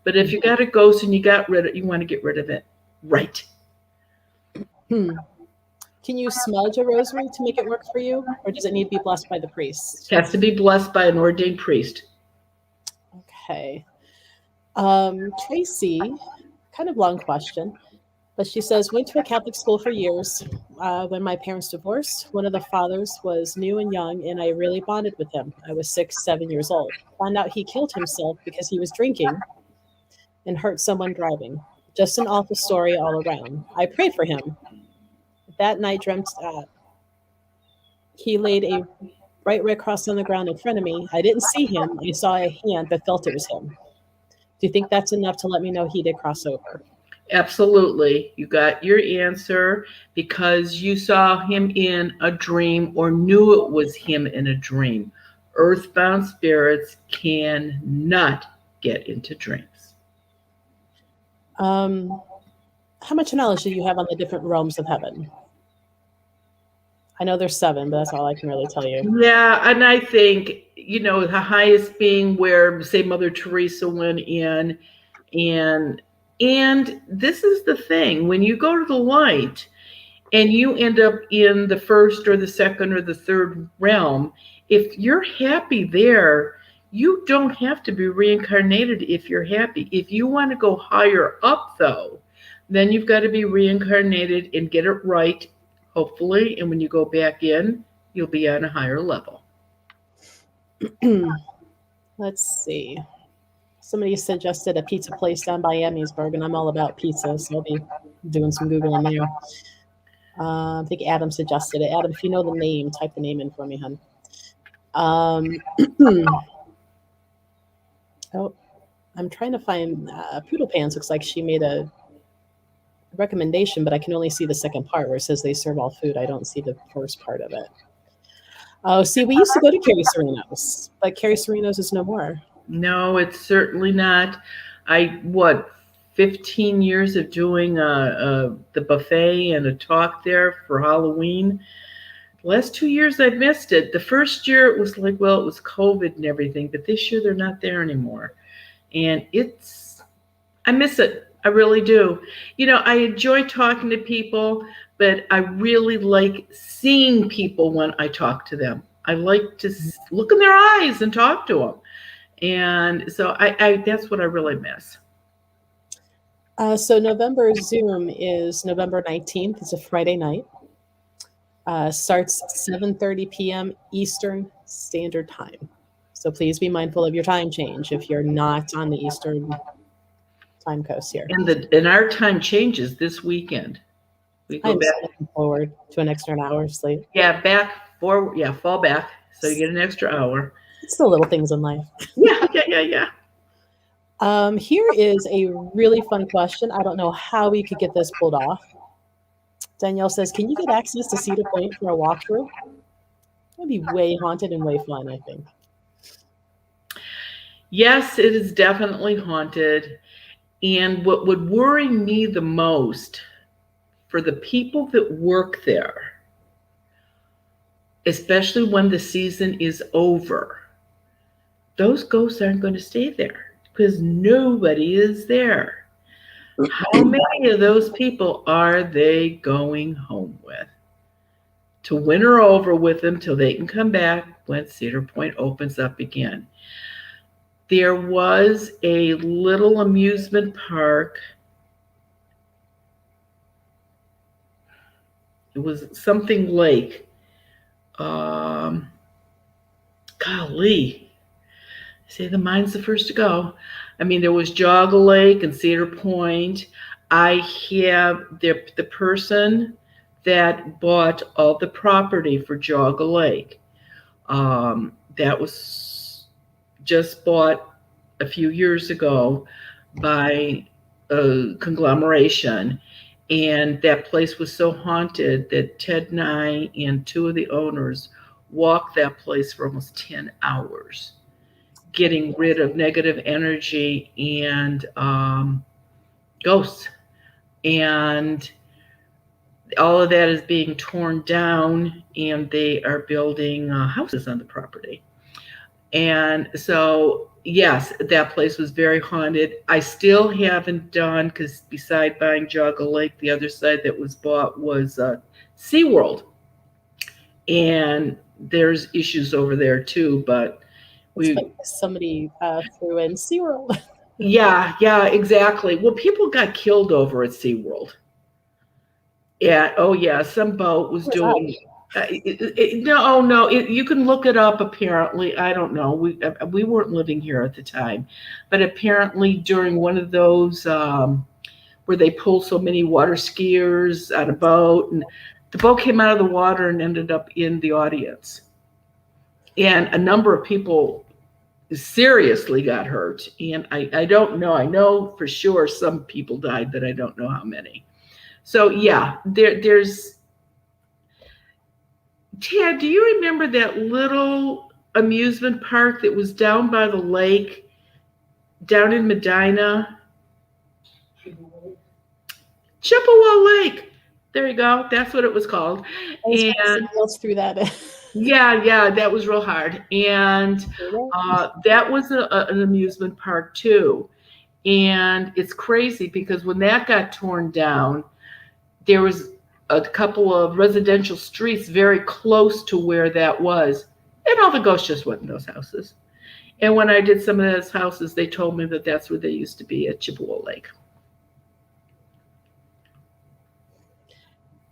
S1: But if you got a ghost and you want to get rid of it, right.
S2: Can you smudge a rosary to make it work for you? Or does it need to be blessed by the priest?
S1: It has to be blessed by an ordained priest.
S2: Okay. Tracy, kind of long question, but she says, went to a Catholic school for years. When my parents divorced, one of the fathers was new and young, and I really bonded with him. I was 6, 7 years old. Found out he killed himself because he was drinking and hurt someone driving. Just an awful story all around. I prayed for him. That night dreamt he laid a bright red cross on the ground in front of me. I didn't see him. I saw a hand, but felt it was him. Do you think that's enough to let me know he did cross over?
S1: Absolutely. You got your answer because you saw him in a dream or knew it was him in a dream. Earthbound spirits cannot get into dreams.
S2: How much knowledge do you have on the different realms of heaven? I know there's 7, but that's all I can really tell you.
S1: Yeah, and I think, the highest being where, say, Mother Teresa went in, and this is the thing, when you go to the light and you end up in the first or the second or the third realm, if you're happy there, You don't have to be reincarnated if you're happy. If you want to go higher up, though, then you've got to be reincarnated and get it right, hopefully. And when you go back in, you'll be on a higher level.
S2: Let's see. Somebody suggested a pizza place down by Amityville, and I'm all about pizza, so I'll be doing some Googling there. I think Adam suggested it. Adam, if you know the name, type the name in for me, hun. Oh, I'm trying to find Poodle Pants. Looks like she made a recommendation, but I can only see the second part where it says they serve all food. I don't see the first part of it. Oh, see, we used to go to Carrie Sereno's, but Carrie Sereno's is no more.
S1: No, it's certainly not. 15 years of doing the buffet and a talk there for Halloween. The last 2 years I've missed it. The first year it was like, well, it was COVID and everything, but this year they're not there anymore. And I miss it. I really do. I enjoy talking to people, but I really like seeing people when I talk to them. I like to look in their eyes and talk to them. And so I that's what I really miss.
S2: So November Zoom is November 19th. It's a Friday night. Starts 7:30 p.m. Eastern Standard Time. So please be mindful of your time change if you're not on the Eastern time coast here.
S1: And our time changes this weekend. We go
S2: I'm
S1: back
S2: looking forward to an extra hour of sleep.
S1: Yeah, fall back. So you get an extra hour.
S2: It's the little things in life.
S1: Yeah.
S2: Here is a really fun question. I don't know how we could get this pulled off. Danielle says, can you get access to Cedar Point for a walkthrough? That'd be way haunted and way fun, I think.
S1: Yes, it is definitely haunted. And what would worry me the most for the people that work there, especially when the season is over, those ghosts aren't going to stay there because nobody is there. How many of those people are they going home with to winter over with them till they can come back when Cedar Point opens up again? There was a little amusement park. It was something like, golly, say the mind's the first to go. I mean, there was Jogga Lake and Cedar Point. I have the person that bought all the property for Jogga Lake. That was just bought a few years ago by a conglomeration. And that place was so haunted that Ted and I and two of the owners walked that place for almost 10 hours, getting rid of negative energy and ghosts. And all of that is being torn down, and they are building houses on the property. And so, yes, that place was very haunted. I still haven't done, because beside buying Jogga Lake, the other side that was bought was SeaWorld. And there's issues over there too, but
S2: somebody threw in SeaWorld.
S1: Yeah, exactly. Well, people got killed over at SeaWorld. Yeah, some boat was doing. No, you can look it up. Apparently, I don't know. We weren't living here at the time, but apparently during one of those where they pulled so many water skiers on a boat, and the boat came out of the water and ended up in the audience, and a number of people seriously got hurt. And I don't know. I know for sure some people died, but I don't know how many. So yeah, there's. Ted, do you remember that little amusement park that was down by the lake, down in Medina? Chippewa Lake. There you go. That's what it was called.
S2: And else threw that in.
S1: Yeah, that was real hard. And that was an amusement park too. And it's crazy because when that got torn down, there was a couple of residential streets very close to where that was. And all the ghosts just went in those houses. And when I did some of those houses, they told me that that's where they used to be at Chippewa Lake.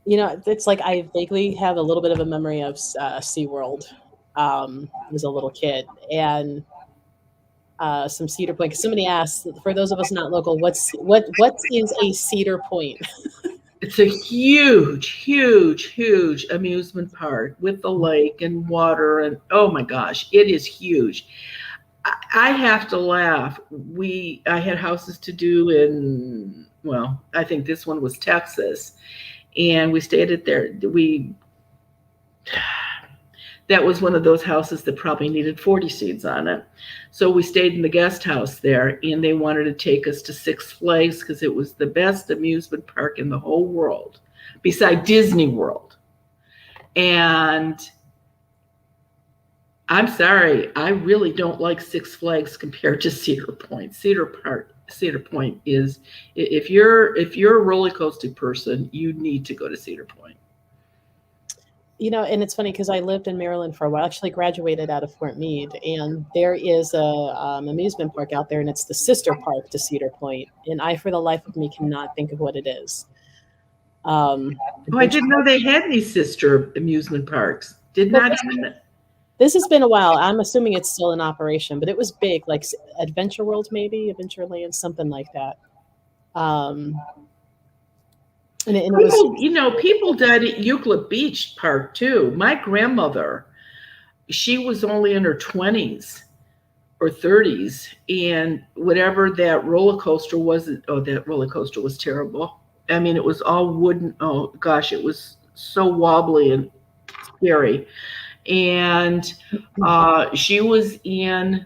S2: You know, it's like I vaguely have a little bit of a memory of SeaWorld as a little kid, and some Cedar Point. 'Cause somebody asked, for those of us not local, what is a Cedar Point?
S1: It's a huge, huge, huge amusement park with the lake and water, and oh my gosh, it is huge. I have to laugh. I had houses to do in, well, I think this one was Texas, and we stayed at there. That was one of those houses that probably needed 40 seats on it. So we stayed in the guest house there, and they wanted to take us to Six Flags because it was the best amusement park in the whole world, beside Disney World. And I'm sorry, I really don't like Six Flags compared to Cedar Point. Cedar Point is, if you're a roller coaster person, you need to go to Cedar Point.
S2: You know, and it's funny because I lived in Maryland for a while. Actually, graduated out of Fort Meade, and there is a amusement park out there, and it's the sister park to Cedar Point. And I, for the life of me, cannot think of what it is.
S1: I didn't know they had these sister amusement parks. Did not even.
S2: This has been a while. I'm assuming it's still in operation, but it was big, like Adventure World, maybe Adventureland, something like that. And it was,
S1: people died at Euclid Beach Park too. My grandmother, she was only in her 20s or 30s, and whatever that roller coaster was, that roller coaster was terrible. I mean, it was all wooden. Oh gosh, it was so wobbly and scary. And she was in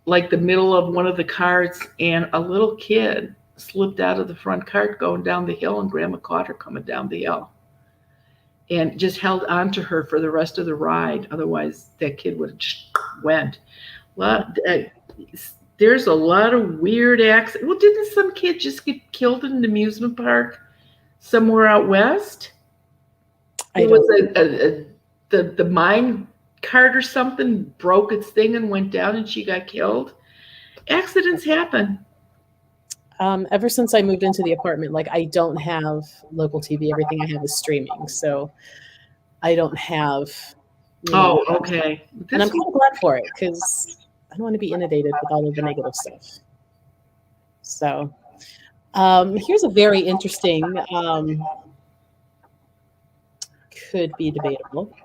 S1: like the middle of one of the carts, and a little kid slipped out of the front cart going down the hill, and Grandma caught her coming down the hill and just held on to her for the rest of the ride. Otherwise, that kid would have just went. Well, there's a lot of weird accidents. Well, didn't some kid just get killed in an amusement park somewhere out west? It was the mine cart or something broke its thing and went down, and she got killed. Accidents happen.
S2: Ever since I moved into the apartment, like I don't have local TV. Everything I have is streaming, so I don't have.
S1: Okay.
S2: And I'm kind of glad for it because I don't want to be inundated with all of the negative stuff. So here's a very interesting, could be debatable,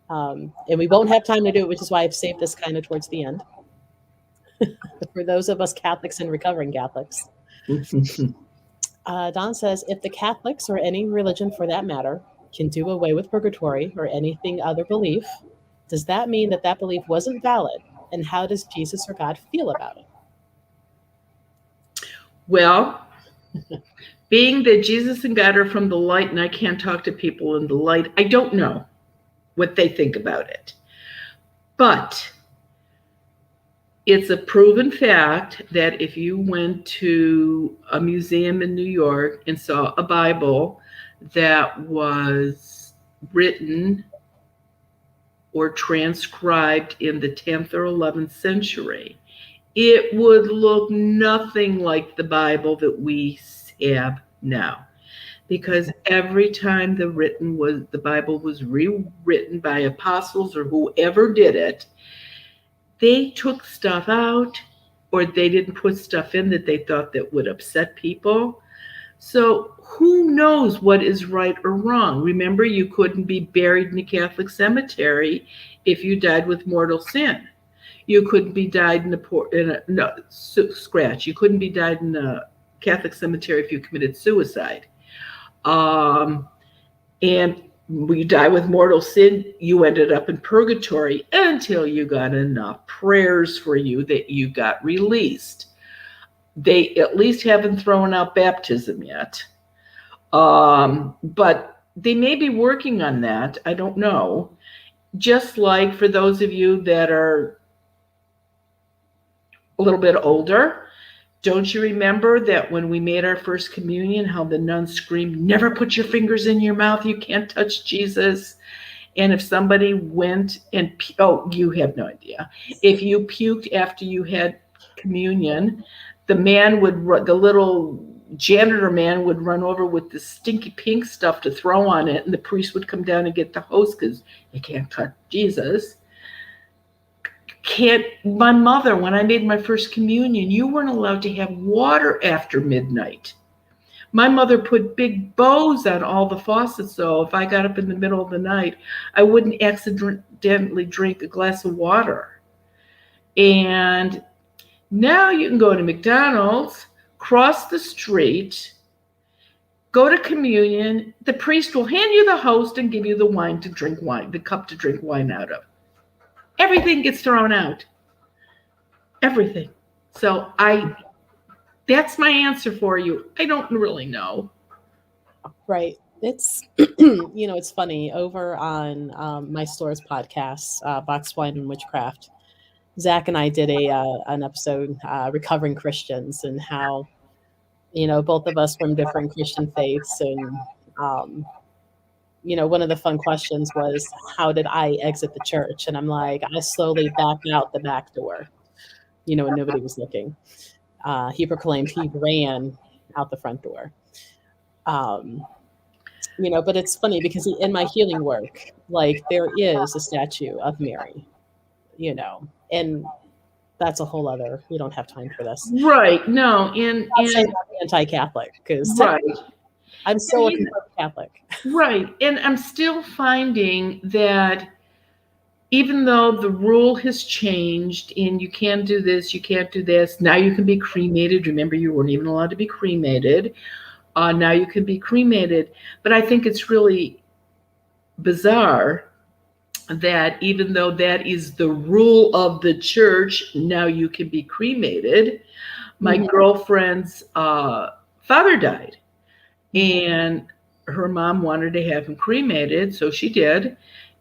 S2: and we won't have time to do it, which is why I've saved this kind of towards the end. For those of us Catholics and recovering Catholics. Don says, if the Catholics, or any religion for that matter, can do away with purgatory or anything other belief, does that mean that that belief wasn't valid? And how does Jesus or God feel about it?
S1: Well, being that Jesus and God are from the light, and I can't talk to people in the light, I don't know what they think about it. But it's a proven fact that if you went to a museum in New York and saw a Bible that was written or transcribed in the 10th or 11th century, it would look nothing like the Bible that we have now. Because every time the Bible was rewritten by apostles or whoever did it, they took stuff out, or they didn't put stuff in that they thought that would upset people. So who knows what is right or wrong? Remember, you couldn't be buried in a Catholic cemetery if you died with mortal sin. You couldn't be died You couldn't be died in a Catholic cemetery if you committed suicide. And when you die with mortal sin, you ended up in purgatory until you got enough prayers for you that you got released. They at least haven't thrown out baptism yet. But they may be working on that. I don't know. Just like for those of you that are a little bit older, don't you remember that when we made our first communion, how the nuns screamed, never put your fingers in your mouth, you can't touch Jesus. And if somebody went and, oh, you have no idea. If you puked after you had communion, the little janitor man would run over with the stinky pink stuff to throw on it, and the priest would come down and get the hose because they can't cut Jesus. My mother, when I made my first communion, you weren't allowed to have water after midnight. My mother put big bows on all the faucets, so if I got up in the middle of the night, I wouldn't accidentally drink a glass of water. And now you can go to McDonald's, cross the street, go to communion. The priest will hand you the host and give you the cup to drink wine out of. Everything gets thrown out. Everything. So that's my answer for you. I don't really know.
S2: Right. It's, it's funny. Over on my store's podcast, Box Wine and Witchcraft, Zach and I did an episode, Recovering Christians, and how, both of us from different Christian faiths. And, one of the fun questions was, how did I exit the church? And I'm like, I slowly backed out the back door, when nobody was looking. He proclaimed he ran out the front door. But it's funny because in my healing work, like, there is a statue of Mary, and that's a whole other, we don't have time for this.
S1: Right. No. And
S2: I'm anti-Catholic because
S1: right.
S2: I'm still a conservative Catholic.
S1: Right. And I'm still finding that even though the rule has changed and you can't do this, you can't do this, now you can be cremated. Remember, you weren't even allowed to be cremated. Now you can be cremated. But I think it's really bizarre that even though that is the rule of the church, now you can be cremated. My girlfriend's father died, and her mom wanted to have him cremated, so she did.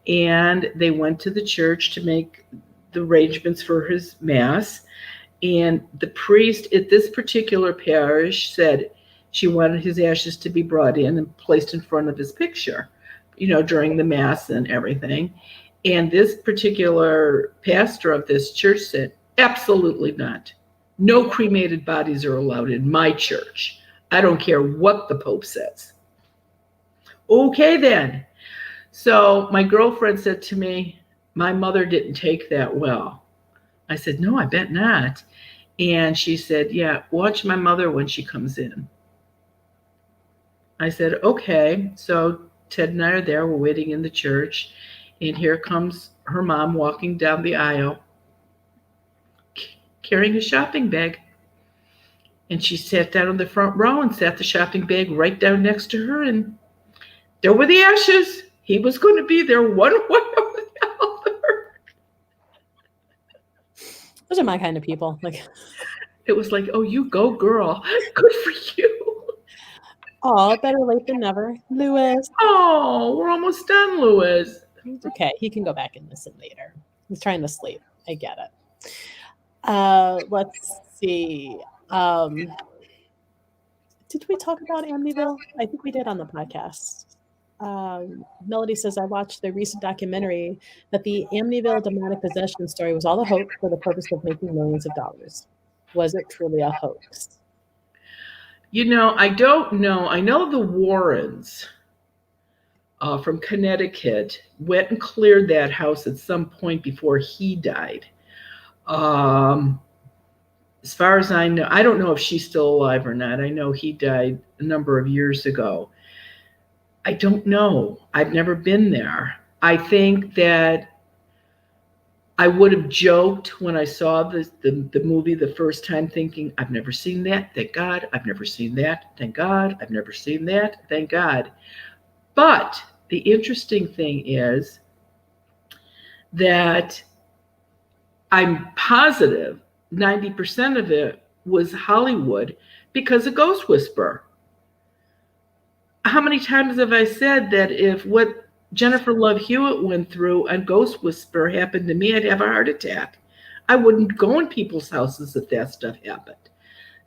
S1: And they went to the church to make the arrangements for his mass. And the priest at this particular parish said she wanted his ashes to be brought in and placed in front of his picture, during the mass and everything. And this particular pastor of this church said, absolutely not. No cremated bodies are allowed in my church. I don't care what the Pope says. Okay, then. So my girlfriend said to me, my mother didn't take that well. I said, no, I bet not. And she said, yeah, watch my mother when she comes in. I said, okay. So Ted and I are there. We're waiting in the church. And here comes her mom walking down the aisle, carrying a shopping bag. And she sat down in the front row and sat the shopping bag right down next to her. And there were the ashes. He was going to be there one way or the other.
S2: Those are my kind of people. Like,
S1: it was like, oh, you go, girl. Good for you.
S2: Oh, better late than never. Lewis.
S1: Oh, we're almost done, Lewis.
S2: It's okay. He can go back and listen later. He's trying to sleep. I get it. Let's see. Did we talk about Amityville? I think we did on the podcast. Melody says, I watched the recent documentary that the Amityville demonic possession story was all a hoax for the purpose of making millions of dollars. Was it truly a hoax?
S1: I don't know. I know the Warrens from Connecticut went and cleared that house at some point before he died. As far as I know, I don't know if she's still alive or not. I know he died a number of years ago. I don't know. I've never been there. I think that I would have joked when I saw the movie the first time, thinking, I've never seen that. Thank God. I've never seen that. Thank God. I've never seen that. Thank God. But the interesting thing is that I'm positive 90% of it was Hollywood because of Ghost Whisperer. How many times have I said that if what Jennifer Love Hewitt went through on Ghost Whisperer happened to me, I'd have a heart attack. I wouldn't go in people's houses if that stuff happened.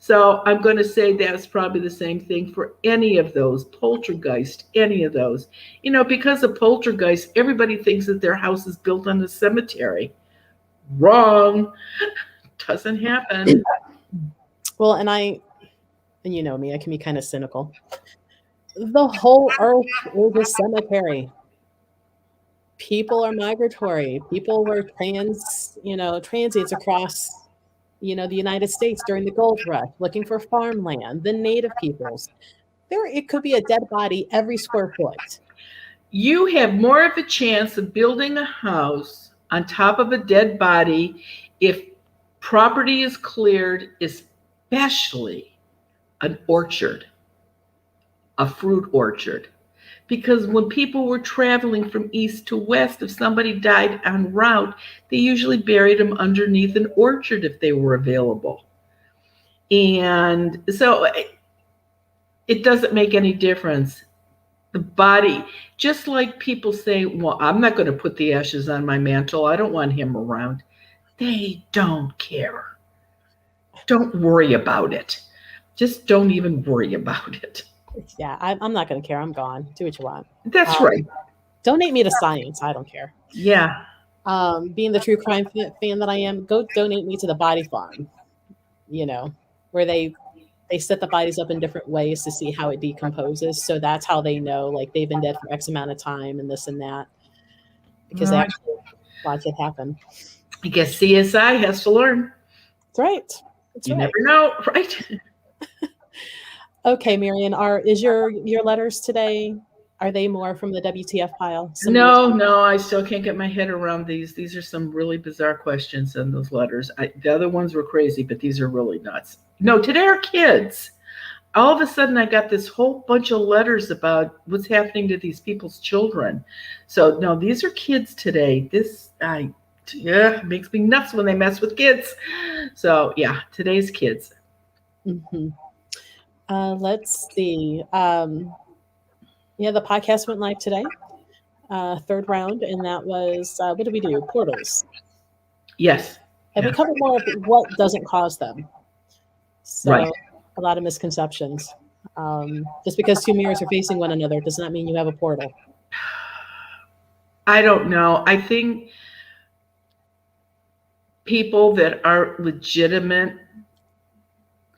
S1: So I'm going to say that's probably the same thing for any of those, poltergeist, any of those. Because of poltergeist, everybody thinks that their house is built on a cemetery. Wrong. Doesn't happen.
S2: Well, and you know me, I can be kind of cynical. The whole earth is a cemetery. People are migratory. People were transients across, the United States during the gold rush, looking for farmland, the native peoples. It could be a dead body every square foot.
S1: You have more of a chance of building a house on top of a dead body if property is cleared, especially an orchard, a fruit orchard. Because when people were traveling from east to west, if somebody died en route, they usually buried them underneath an orchard if they were available. And so it doesn't make any difference. The body, just like people say, well, I'm not going to put the ashes on my mantle. I don't want him around. They don't care. Don't worry about it. Just don't even worry about it.
S2: Yeah, I'm not going to care. I'm gone. Do what you want.
S1: That's right.
S2: Donate me to science. I don't care.
S1: Yeah.
S2: Being the true crime fan that I am, go donate me to the body farm, where they set the bodies up in different ways to see how it decomposes. So that's how they know, like, they've been dead for X amount of time and this and that, because they actually watch it happen.
S1: I guess CSI has to learn.
S2: That's right.
S1: You never know, right?
S2: Okay, Marian, is your letters today, are they more from the WTF pile?
S1: No, I still can't get my head around these. These are some really bizarre questions in those letters. The other ones were crazy, but these are really nuts. No, today are kids. All of a sudden, I got this whole bunch of letters about what's happening to these people's children. So, no, these are kids today. Makes me nuts when they mess with kids. So, yeah, today's kids.
S2: Mm-hmm. Let's see. The podcast went live today, third round, and that was, what did we do? Portals.
S1: Yes.
S2: And we covered more of what doesn't cause them. So
S1: right.
S2: A lot of misconceptions. Just because two mirrors are facing one another does not mean you have a portal.
S1: I don't know. I think people that are legitimate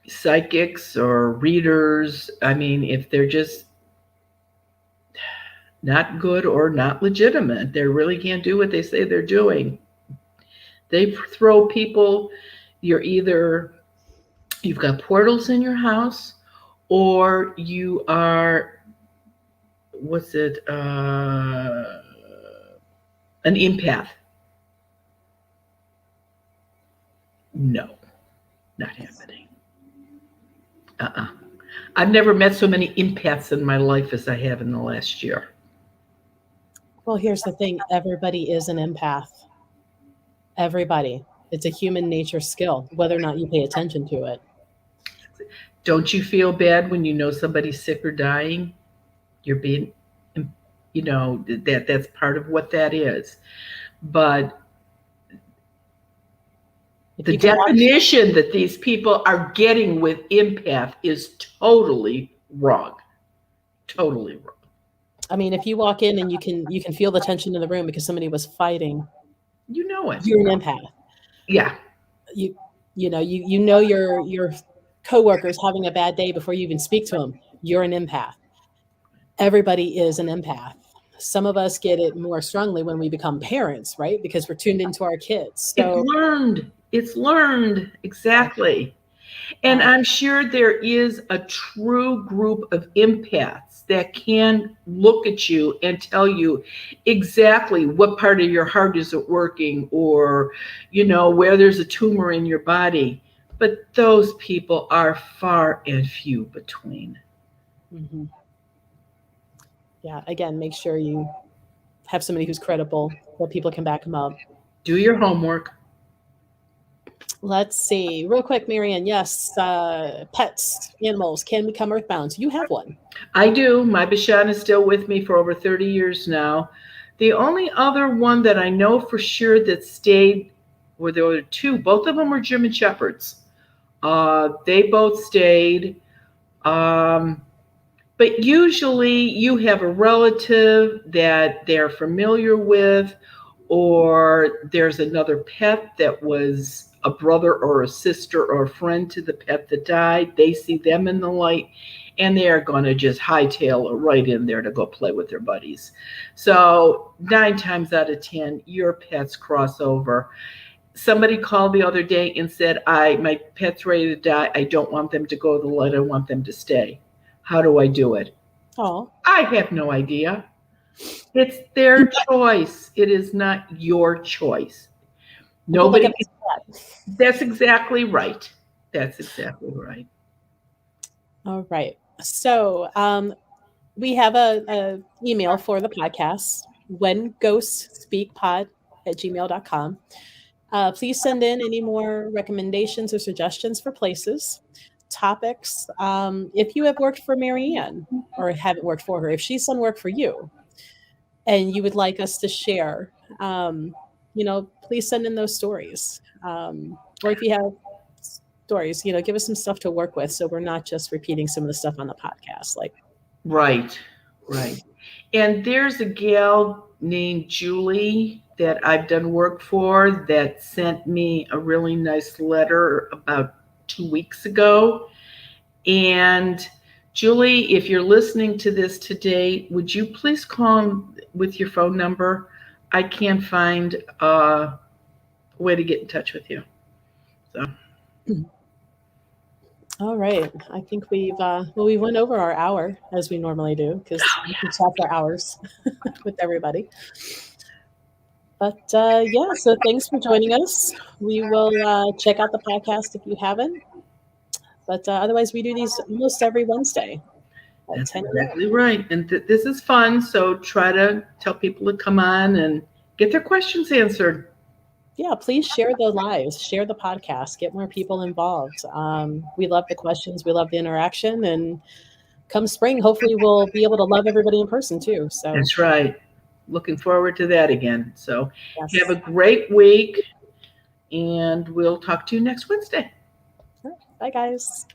S1: psychics or readers, I mean, if they're just not good or not legitimate, they really can't do what they say they're doing. They throw people, you've got portals in your house, or you are, an empath. No, not happening. I've never met so many empaths in my life as I have in the last year.
S2: Well, here's the thing. Everybody is an empath. Everybody. It's a human nature skill, whether or not you pay attention to it.
S1: Don't you feel bad when you know somebody's sick or dying? You're being, that's part of what that is. But the definition that these people are getting with empath is totally wrong. Totally wrong.
S2: I mean, if you walk in and you can feel the tension in the room because somebody was fighting,
S1: you know it.
S2: You're an empath.
S1: Yeah.
S2: You know your coworker's having a bad day before you even speak to them. You're an empath. Everybody is an empath. Some of us get it more strongly when we become parents, right? Because we're tuned into our kids. So
S1: It's learned. Exactly. And I'm sure there is a true group of empaths that can look at you and tell you exactly what part of your heart isn't working, or, where there's a tumor in your body. But those people are far and few between.
S2: Mm-hmm. Yeah. Again, make sure you have somebody who's credible, that people can back them up.
S1: Do your homework.
S2: Let's see. Real quick, Marianne. Yes, pets, animals can become earthbound. You have one.
S1: I do. My Bichon is still with me for over 30 years now. The only other one that I know for sure that stayed, there were two, both of them were German Shepherds. They both stayed. But usually you have a relative that they're familiar with, or there's another pet that was a brother or a sister or a friend to the pet that died. They see them in the light, and they are going to just hightail it right in there to go play with their buddies. So 9 times out of 10, your pets cross over. Somebody called the other day and said, my pet's ready to die. I don't want them to go to the light. I want them to stay. How do I do it?
S2: Oh,
S1: I have no idea. It's their choice. It is not your choice. Nobody. That's exactly right. That's exactly right.
S2: All right. So we have a email for the podcast, whenghostspeakpod@gmail.com. Please send in any more recommendations or suggestions for places, topics. If you have worked for Marianne or haven't worked for her, if she's done work for you and you would like us to share, please send in those stories. Or if you have stories, give us some stuff to work with so we're not just repeating some of the stuff on the podcast.
S1: Right. And there's a gal named Julie that I've done work for that sent me a really nice letter about 2 weeks ago. And Julie, if you're listening to this today, would you please call with your phone number? I can't find a way to get in touch with you. So.
S2: All right. I think we went over our hour as we normally do because we can chat for hours with everybody. But so thanks for joining us. We will check out the podcast if you haven't. But otherwise, we do these almost every Wednesday.
S1: That's exactly right. And this is fun. So try to tell people to come on and get their questions answered.
S2: Yeah, please share the lives, share the podcast, get more people involved. We love the questions. We love the interaction. And come spring, hopefully we'll be able to love everybody in person too. So
S1: that's right. Looking forward to that again. So
S2: yes.
S1: Have a great week, and we'll talk to you next Wednesday.
S2: Bye, guys.